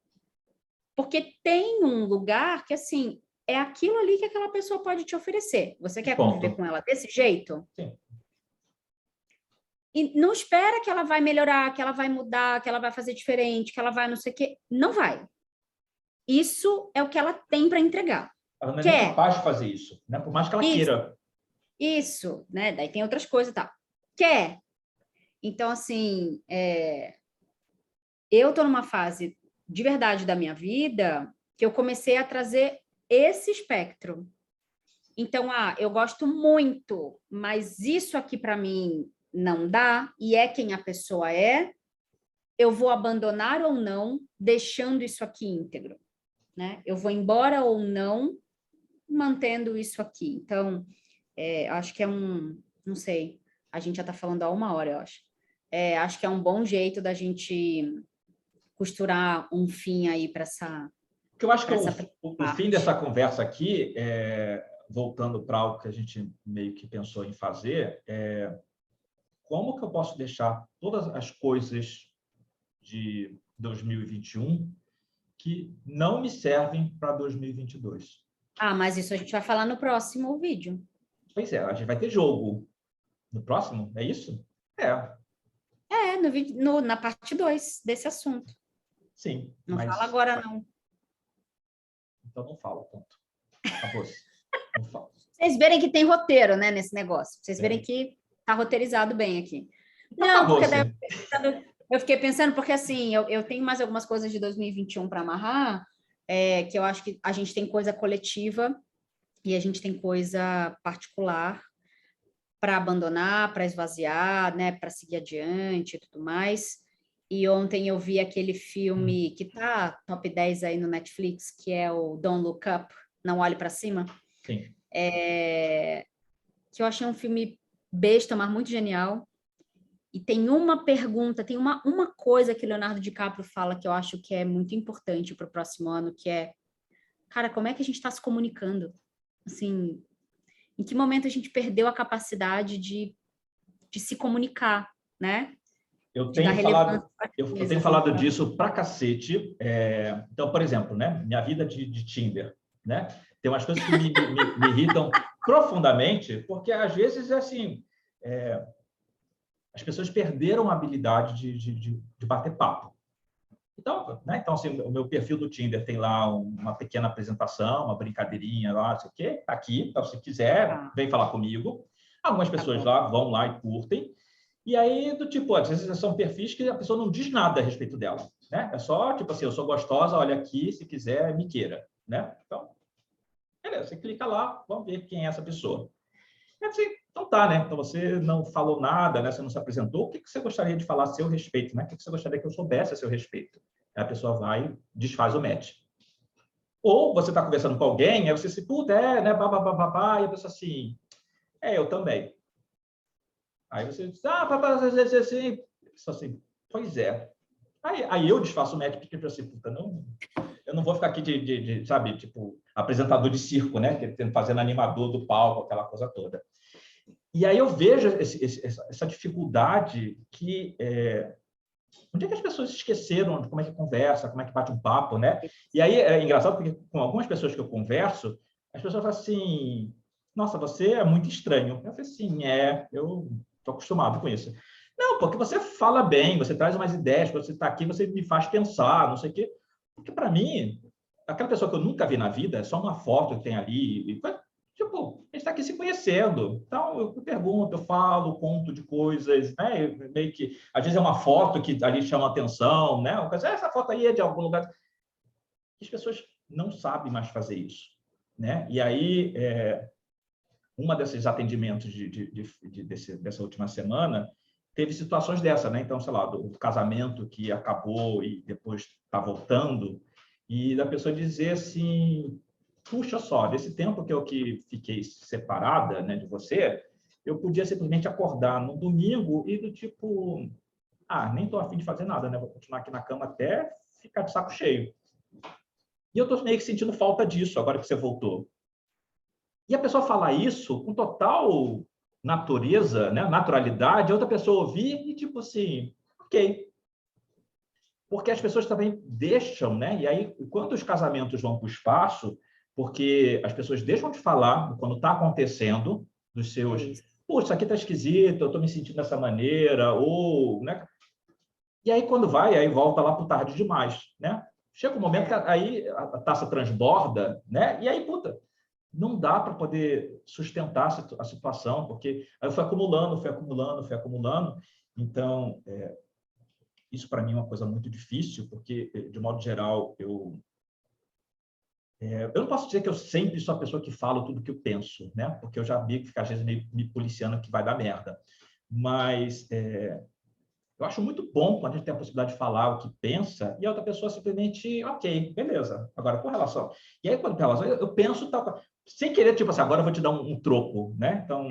Porque tem um lugar que, assim, é aquilo ali que aquela pessoa pode te oferecer. Você quer conviver com ela desse jeito? Sim. E não espera que ela vai melhorar, que ela vai mudar, que ela vai fazer diferente, que ela vai não sei o quê. Não vai. Isso é o que ela tem para entregar. Ela não é nem capaz de fazer isso, né? Por mais que ela queira. Isso, né? Daí tem outras coisas, tá? Quer. Então, assim, eu tô numa fase de verdade da minha vida que eu comecei a trazer esse espectro. Então, eu gosto muito, mas isso aqui para mim não dá, e é quem a pessoa é, eu vou abandonar ou não, deixando isso aqui íntegro, né? Eu vou embora ou não, mantendo isso aqui. Então, acho que não sei, a gente já está falando há 1 hora, eu acho. Acho que é um bom jeito da gente costurar um fim aí para essa. Porque eu acho que Essa o fim dessa conversa aqui, voltando para algo que a gente meio que pensou em fazer, como que eu posso deixar todas as coisas de 2021 que não me servem para 2022? Mas isso a gente vai falar no próximo vídeo. Pois é, a gente vai ter jogo no próximo, é isso? Na parte 2 desse assunto. Sim. Não fala agora, não. Então não fala, ponto. Acabou. Não fala. Vocês verem que tem roteiro, né, nesse negócio. Vocês verem que tá roteirizado bem aqui. Não, porque daí eu fiquei pensando, porque assim, eu tenho mais algumas coisas de 2021 para amarrar, que eu acho que a gente tem coisa coletiva e a gente tem coisa particular para abandonar, para esvaziar, né, para seguir adiante e tudo mais. E ontem eu vi aquele filme que tá top 10 aí no Netflix, que é o Don't Look Up, Não Olhe para Cima. Sim. Que eu achei um filme besta, mas muito genial. E tem uma pergunta, tem uma coisa que Leonardo DiCaprio fala que eu acho que é muito importante para o próximo ano, que é, cara, como é que a gente está se comunicando? Assim, em que momento a gente perdeu a capacidade de se comunicar, né? Eu tenho Assim. falado disso pra cacete. Então, por exemplo, né, minha vida de Tinder, né? Tem umas coisas que me irritam profundamente, porque às vezes assim, as pessoas perderam a habilidade de bater papo. Então, né? Então, assim, o meu perfil do Tinder tem lá uma pequena apresentação, uma brincadeirinha lá, não sei o quê, tá aqui, então, se quiser, vem falar comigo. Algumas pessoas lá vão lá e curtem. E aí, do tipo, às vezes são perfis que a pessoa não diz nada a respeito dela, né? É só, tipo assim, eu sou gostosa, olha aqui, se quiser, me queira, né? Então, beleza, você clica lá, vamos ver quem é essa pessoa. E assim, então tá, né? Então você não falou nada, né? Você não se apresentou. O que você gostaria de falar a seu respeito, né? O que você gostaria que eu soubesse a seu respeito? Aí a pessoa vai e desfaz o match. Ou você está conversando com alguém, aí você se, puta, né? Babá, e a pessoa assim, eu também. Aí você diz, assim, assim, pois é. Aí eu desfaço o match, porque eu assim, puta, não, eu não vou ficar aqui sabe, tipo, apresentador de circo, né? Fazendo animador do palco, aquela coisa toda. E aí eu vejo essa dificuldade que... onde é que as pessoas esqueceram de como é que conversa, como é que bate um papo, né? E aí é engraçado porque com algumas pessoas que eu converso, as pessoas falam assim, nossa, você é muito estranho. Eu falei assim, eu estou acostumado com isso. Não, porque você fala bem, você traz umas ideias, quando você está aqui, você me faz pensar, não sei o quê. Porque, para mim, aquela pessoa que eu nunca vi na vida, é só uma foto que tem ali. Tipo, a gente está aqui se conhecendo. Então, eu pergunto, eu falo, conto de coisas, né? Meio que, às vezes é uma foto que ali chama atenção, né? Essa foto aí é de algum lugar. As pessoas não sabem mais fazer isso, né? E aí, uma desses atendimentos dessa última semana teve situações dessa, né? Então, sei lá, do casamento que acabou e depois está voltando, e da pessoa dizer assim, puxa só, desse tempo que eu fiquei separada, né, de você, eu podia simplesmente acordar no domingo e do tipo, nem estou a fim de fazer nada, né? Vou continuar aqui na cama até ficar de saco cheio. E eu estou meio que sentindo falta disso agora que você voltou. E a pessoa falar isso com total natureza, né? Naturalidade, outra pessoa ouvir e tipo assim, ok. Porque as pessoas também deixam, né? E aí, quando os casamentos vão para o espaço, porque as pessoas deixam de falar quando está acontecendo, dos seus, pô, isso aqui está esquisito, eu estou me sentindo dessa maneira, ou, né? E aí, quando vai, aí volta lá para tarde demais, né? Chega um momento que aí a taça transborda, né? E aí, puta, não dá para poder sustentar a situação, porque aí eu fui acumulando. Então, isso para mim é uma coisa muito difícil, porque, de modo geral, eu não posso dizer que eu sempre sou a pessoa que falo tudo que eu penso, né? Porque eu já vi que fica, às vezes, meio me policiando que vai dar merda. Mas eu acho muito bom quando a gente tem a possibilidade de falar o que pensa e a outra pessoa simplesmente, ok, beleza. Agora, com relação... E aí, quando com relação, eu penso tal... Sem querer, tipo assim, agora eu vou te dar um troco, né? Então,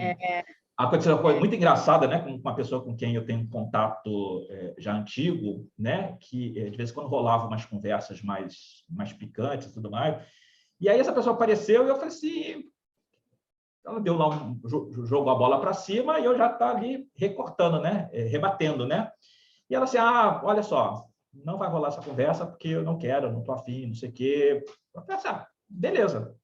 aconteceu uma coisa muito engraçada, né? Com uma pessoa com quem eu tenho um contato já antigo, né? Que, de vez em quando, rolava umas conversas mais picantes e tudo mais. E aí, essa pessoa apareceu e eu falei assim... Ela deu lá jogou a bola para cima e eu já estava ali recortando, né? Rebatendo, né? E ela assim, olha só, não vai rolar essa conversa porque eu não quero, eu não estou afim, não sei o quê. Eu falei assim, beleza.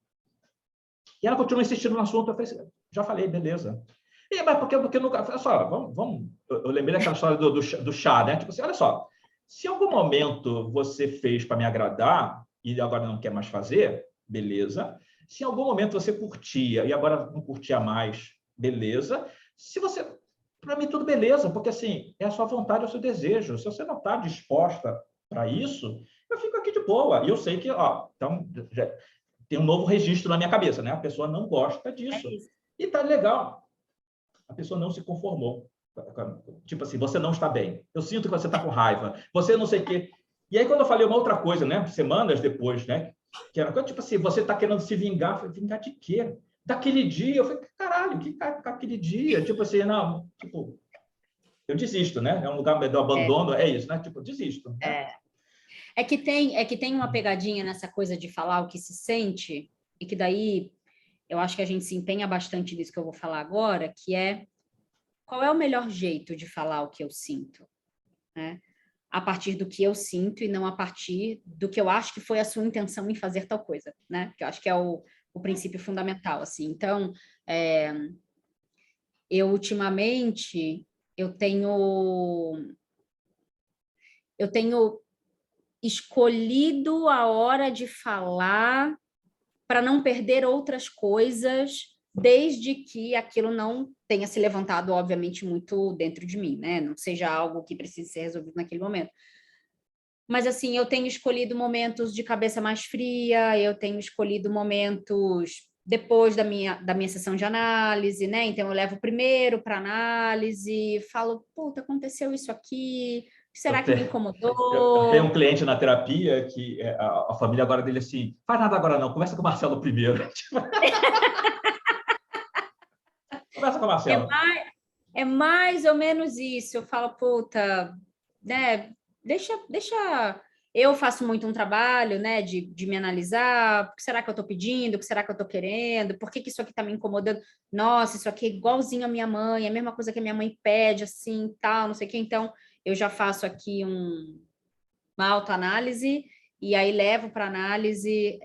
E ela continua insistindo no assunto, eu falei assim, já falei, beleza. E, mas porque nunca... Olha só, vamos... Eu lembrei daquela história do chá, né? Tipo assim, olha só, se em algum momento você fez para me agradar e agora não quer mais fazer, beleza. Se em algum momento você curtia e agora não curtia mais, beleza. Se você... Para mim, tudo beleza, porque assim, é a sua vontade, é o seu desejo. Se você não está disposta para isso, eu fico aqui de boa. E eu sei que, então, já tem um novo registro na minha cabeça, né? A pessoa não gosta disso. E tá legal. A pessoa não se conformou. Tipo assim, você não está bem. Eu sinto que você está com raiva. Você não sei o quê. E aí, quando eu falei uma outra coisa, né? Semanas depois, né? Que era coisa, tipo assim, você está querendo se vingar. Eu falei, vingar de quê? Daquele dia. Eu falei, caralho, que aquele dia? Tipo assim, não, tipo, eu desisto, né? É um lugar do abandono, é isso, né? Tipo, desisto. Né? É que tem uma pegadinha nessa coisa de falar o que se sente, e que daí eu acho que a gente se empenha bastante nisso que eu vou falar agora, que é qual é o melhor jeito de falar o que eu sinto, né? A partir do que eu sinto e não a partir do que eu acho que foi a sua intenção em fazer tal coisa, né? Que eu acho que é o princípio fundamental, assim. Então, eu ultimamente eu tenho escolhido a hora de falar para não perder outras coisas, desde que aquilo não tenha se levantado, obviamente, muito dentro de mim, né? Não seja algo que precise ser resolvido naquele momento. Mas, assim, eu tenho escolhido momentos de cabeça mais fria, eu tenho escolhido momentos depois da minha sessão de análise, né? Então, eu levo primeiro para análise, falo, puta, aconteceu isso aqui, o que será que me Eu tenho incomodou? um cliente na terapia que a família agora dele assim, faz nada agora não, conversa com o Marcelo primeiro. Conversa com o Marcelo. É mais ou menos isso. Eu falo, puta, né? Deixa. Eu faço muito um trabalho, né, de me analisar. O que será que eu estou pedindo? O que será que eu estou querendo? Por que isso aqui está me incomodando? Nossa, isso aqui é igualzinho a minha mãe, é a mesma coisa que a minha mãe pede, assim, tal, não sei o quê. Então, eu já faço aqui uma autoanálise e aí levo para análise.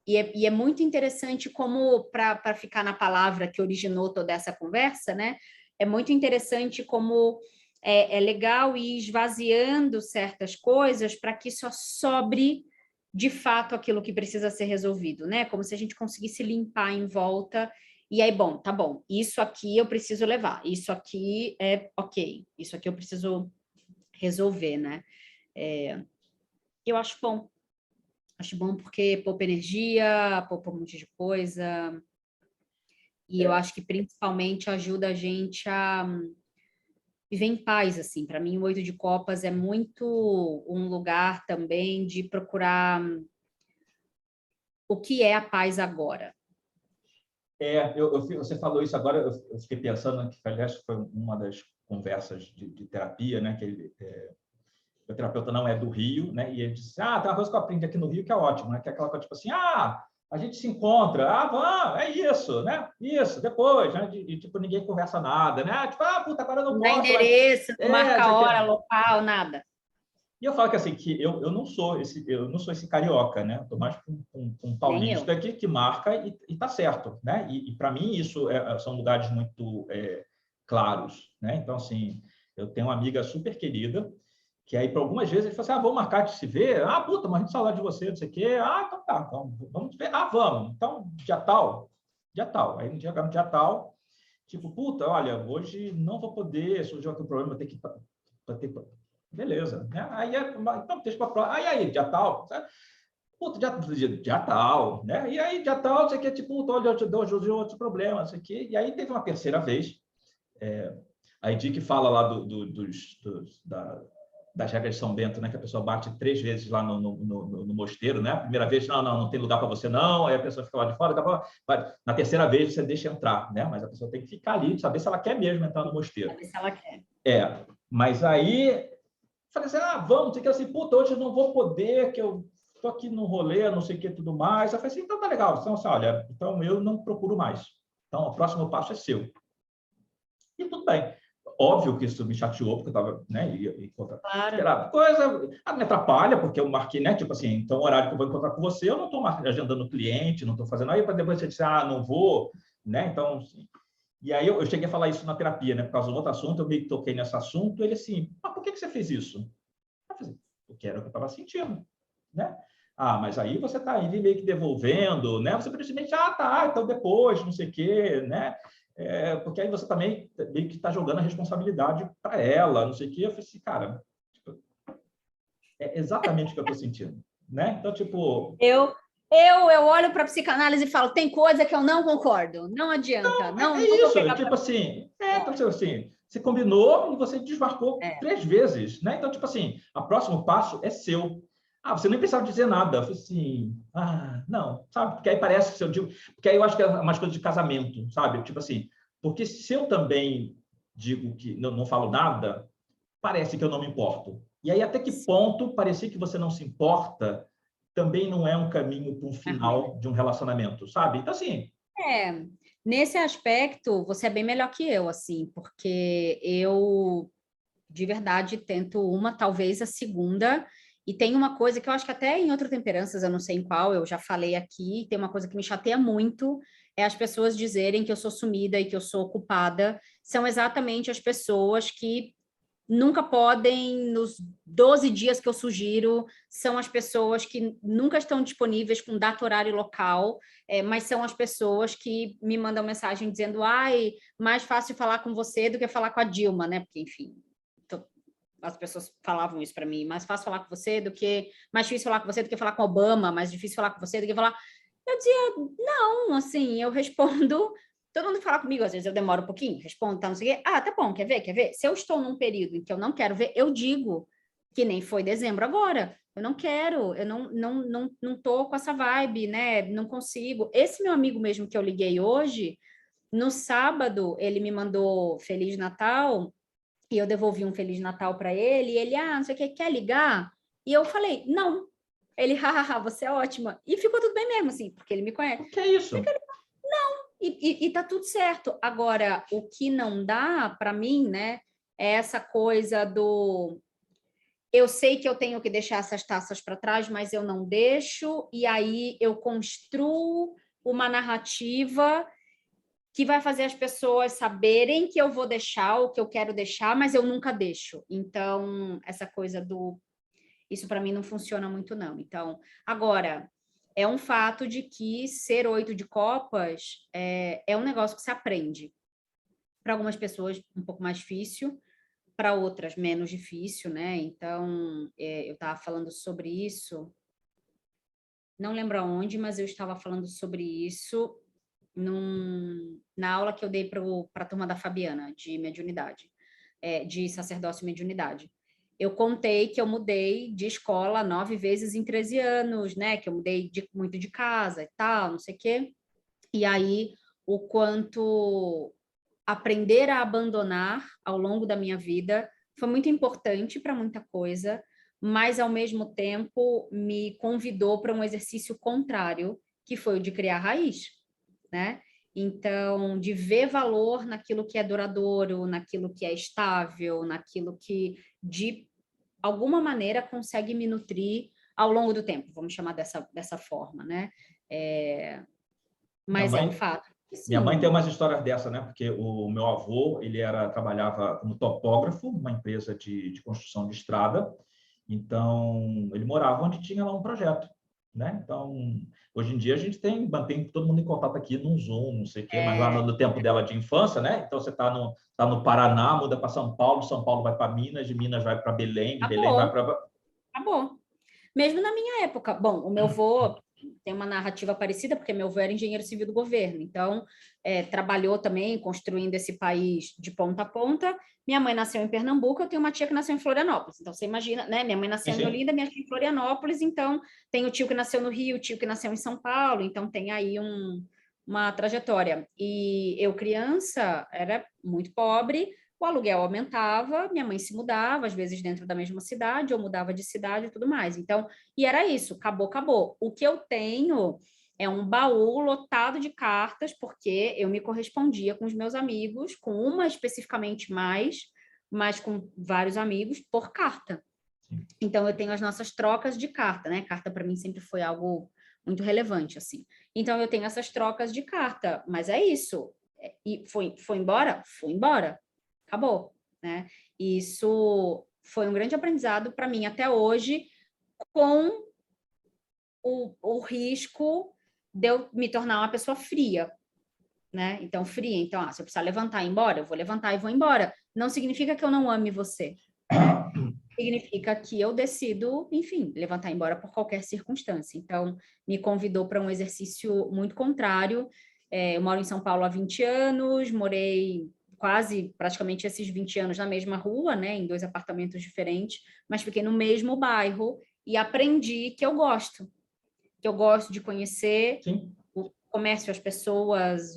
E é muito interessante como, para ficar na palavra que originou toda essa conversa, né? É muito interessante como é legal ir esvaziando certas coisas para que só sobre, de fato, aquilo que precisa ser resolvido, né? Como se a gente conseguisse limpar em volta. E aí, bom, tá bom, isso aqui eu preciso levar, isso aqui é ok, isso aqui eu preciso resolver, né? Eu acho bom. Acho bom porque poupa energia, poupa um monte de coisa. E eu acho que principalmente ajuda a gente a viver em paz, assim. Para mim, o Oito de Copas é muito um lugar também de procurar o que é a paz agora. Você falou isso agora, eu fiquei pensando que, aliás, foi uma das conversas de terapia, né? Que o terapeuta não é do Rio, né? E ele disse, tem uma coisa que eu aprendi aqui no Rio que é ótimo, né? Que é aquela coisa tipo assim, a gente se encontra, vamos, é isso, né? Isso, depois, né? Tipo, ninguém conversa nada, né? Tipo, puta, agora eu não Não dá posso. endereço, não marca Isso hora, aqui. local, nada. E eu falo que assim, que eu não sou esse carioca, né? Estou mais um Nem eu. paulista que marca e tá certo, né? E para mim isso são lugares muito claros, né? Então assim, eu tenho uma amiga super querida Que aí, por algumas vezes, ele falou assim, vamos marcar de se ver. Puta, mas a gente saudade de você, não sei o quê. Então tá, então, vamos ver. Vamos. Então, dia tal. Dia tal. Aí, no dia tal, tipo, puta, olha, hoje não vou poder, surgiu aqui um problema, vou ter que... Beleza. Né? Aí, então, deixa para próxima. Aí, dia tal. Puta, dia tal. Né? E aí, dia tal, você quer, tipo, olha, hoje outro problema, não sei o quê. E aí, teve uma terceira vez. A Edic fala lá das regras de São Bento, né? Que a pessoa bate 3 vezes lá no mosteiro, né? A primeira vez, não tem lugar para você, não. Aí a pessoa fica lá de fora. Na terceira vez, você deixa entrar, né? Mas a pessoa tem que ficar ali, saber se ela quer mesmo entrar no mosteiro. Saber se ela quer. Mas aí, falei assim, vamos, tem que assim, puta, hoje eu não vou poder, que eu estou aqui no rolê, não sei o que, tudo mais. Eu falei assim, então tá legal. Então, assim, olha, então eu não procuro mais. Então, o próximo passo é seu. E tudo bem. Óbvio que isso me chateou, porque eu estava, né, ia encontrar. Claro. Coisa, me atrapalha, porque eu marquei, né, tipo assim, então o horário que eu vou encontrar com você, eu não estou agendando o cliente, não estou fazendo, aí para depois você dizer, não vou, né, então, assim, e aí eu cheguei a falar isso na terapia, né, por causa do outro assunto, eu meio que toquei nesse assunto, ele assim, mas por que você fez isso? Eu falei, porque era o que eu estava sentindo, né? Mas aí você está aí meio que devolvendo, né? Você simplesmente, tá, então depois, não sei o quê, né? Porque aí você também meio que está jogando a responsabilidade para ela, não sei o quê. Eu falei assim, cara, tipo, é exatamente o que eu estou sentindo, né? Então, tipo... Eu olho para a psicanálise e falo, tem coisa que eu não concordo, não adianta, não vou isso, pegar tipo pra... assim, então, assim, você combinou e você desmarcou É. 3 vezes, né? Então, tipo assim, o próximo passo é seu. Você nem precisava dizer nada. Eu falei assim, não, sabe? Porque aí parece que se eu digo... Porque aí eu acho que é umas coisas de casamento, sabe? Tipo assim, porque se eu também digo que não falo nada, parece que eu não me importo. E aí, até que ponto parecer que você não se importa também não é um caminho para um É ruim, né? final de um relacionamento, sabe? Então, assim... Nesse aspecto, você é bem melhor que eu, assim, porque eu, de verdade, tento uma, talvez a segunda, e tem uma coisa que eu acho que até em outras temperanças, eu não sei em qual, eu já falei aqui, tem uma coisa que me chateia muito, é as pessoas dizerem que eu sou sumida e que eu sou ocupada, são exatamente as pessoas que nunca podem, nos 12 dias que eu sugiro, são as pessoas que nunca estão disponíveis com data, horário e local, mas são as pessoas que me mandam mensagem dizendo, mais fácil falar com você do que falar com a Dilma, né? Porque, enfim, as pessoas falavam isso para mim, mais fácil falar com você do que, mais difícil falar com você do que falar com Obama, mais difícil falar com você do que falar... Eu dizia, não, assim, eu respondo... Todo mundo fala comigo, às vezes eu demoro um pouquinho, respondo, tá, não sei o quê. Tá bom, quer ver, quer ver? Se eu estou num período em que eu não quero ver, eu digo, que nem foi dezembro agora. Eu não quero, eu não tô com essa vibe, né? Não consigo. Esse meu amigo mesmo que eu liguei hoje, no sábado, ele me mandou Feliz Natal, e eu devolvi um Feliz Natal para ele, e ele, não sei o que, quer ligar? E eu falei, não. Ele, hahaha, você é ótima. E ficou tudo bem mesmo, assim, porque ele me conhece. O que é isso? E tá tudo certo. Agora, o que não dá para mim, né, é essa coisa do eu sei que eu tenho que deixar essas taças para trás, mas eu não deixo, e aí eu construo uma narrativa que vai fazer as pessoas saberem que eu vou deixar o que eu quero deixar, mas eu nunca deixo. Então, essa coisa do isso para mim não funciona muito, não. Então, agora, é um fato de que ser 8 de copas é um negócio que se aprende. Para algumas pessoas, um pouco mais difícil, para outras, menos difícil, né? Então, eu estava falando sobre isso, não lembro aonde, mas eu estava falando sobre isso na aula que eu dei para a turma da Fabiana, de mediunidade, de sacerdócio e mediunidade. Eu contei que eu mudei de escola 9 vezes em 13 anos, né? Que eu mudei muito de casa e tal, não sei o quê. E aí, o quanto aprender a abandonar ao longo da minha vida foi muito importante para muita coisa, mas, ao mesmo tempo, me convidou para um exercício contrário, que foi o de criar raiz, né? Então, de ver valor naquilo que é duradouro, naquilo que é estável, naquilo que, de alguma maneira, consegue me nutrir ao longo do tempo, vamos chamar dessa forma, né? Minha Mas é um mãe, fato. Minha mãe Sim. tem umas histórias dessa, né? Porque o meu avô, trabalhava como topógrafo, numa empresa de construção de estrada. Então, ele morava onde tinha lá um projeto, né? Então, hoje em dia a gente mantém todo mundo em contato aqui no Zoom, não sei o quê, mas lá no tempo dela de infância, né? Então, você tá no Paraná, muda para São Paulo, de São Paulo vai para Minas, de Minas vai para Belém, de Belém vai Acabou, para... acabou. Mesmo na minha época. Bom, o meu avô tem uma narrativa parecida, porque meu avô era engenheiro civil do governo, então trabalhou também construindo esse país de ponta a ponta. Minha mãe nasceu em Pernambuco, eu tenho uma tia que nasceu em Florianópolis. Então, você imagina, né? Minha mãe nasceu em Olinda, minha tia em Florianópolis, então tem o tio que nasceu no Rio, o tio que nasceu em São Paulo, então tem aí uma trajetória. E eu, criança, era muito pobre, o aluguel aumentava, minha mãe se mudava, às vezes dentro da mesma cidade, ou mudava de cidade e tudo mais. Então, e era isso, acabou, acabou. O que eu tenho é um baú lotado de cartas, porque eu me correspondia com os meus amigos, com uma especificamente mais, mas com vários amigos, por carta. Então, eu tenho as nossas trocas de carta, né? Carta, para mim, sempre foi algo muito relevante, assim. Então, eu tenho essas trocas de carta, mas é isso. E foi embora? Foi embora. Acabou, né? E isso foi um grande aprendizado para mim até hoje, com o risco de eu me tornar uma pessoa fria, né? Então, fria. Então, se eu precisar levantar e ir embora, eu vou levantar e vou embora. Não significa que eu não ame você, né? Significa que eu decido, enfim, levantar e ir embora por qualquer circunstância. Então, me convidou para um exercício muito contrário. Eu moro em São Paulo há 20 anos, morei praticamente esses 20 anos na mesma rua, né, em 2 apartamentos diferentes, mas fiquei no mesmo bairro e aprendi que eu gosto de conhecer Sim. o comércio, as pessoas,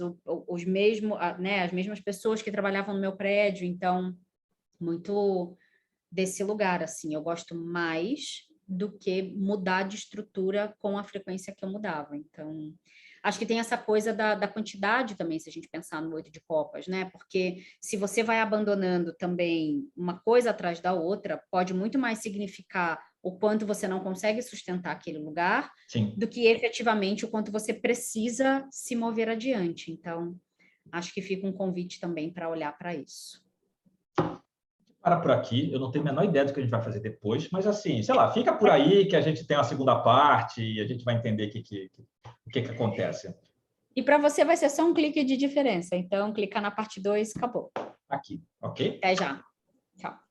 os mesmos, né, as mesmas pessoas que trabalhavam no meu prédio, então, muito desse lugar, assim, eu gosto mais do que mudar de estrutura com a frequência que eu mudava. Então, acho que tem essa coisa da quantidade também, se a gente pensar no 8 de copas, né? Porque se você vai abandonando também uma coisa atrás da outra, pode muito mais significar o quanto você não consegue sustentar aquele lugar, Sim. do que efetivamente o quanto você precisa se mover adiante. Então, acho que fica um convite também para olhar para isso. Para por aqui, eu não tenho a menor ideia do que a gente vai fazer depois, mas assim, sei lá, fica por aí que a gente tem a segunda parte e a gente vai entender o que acontece. E para você vai ser só um clique de diferença. Então, clicar na parte 2, acabou. Aqui, ok? Até já. Tchau.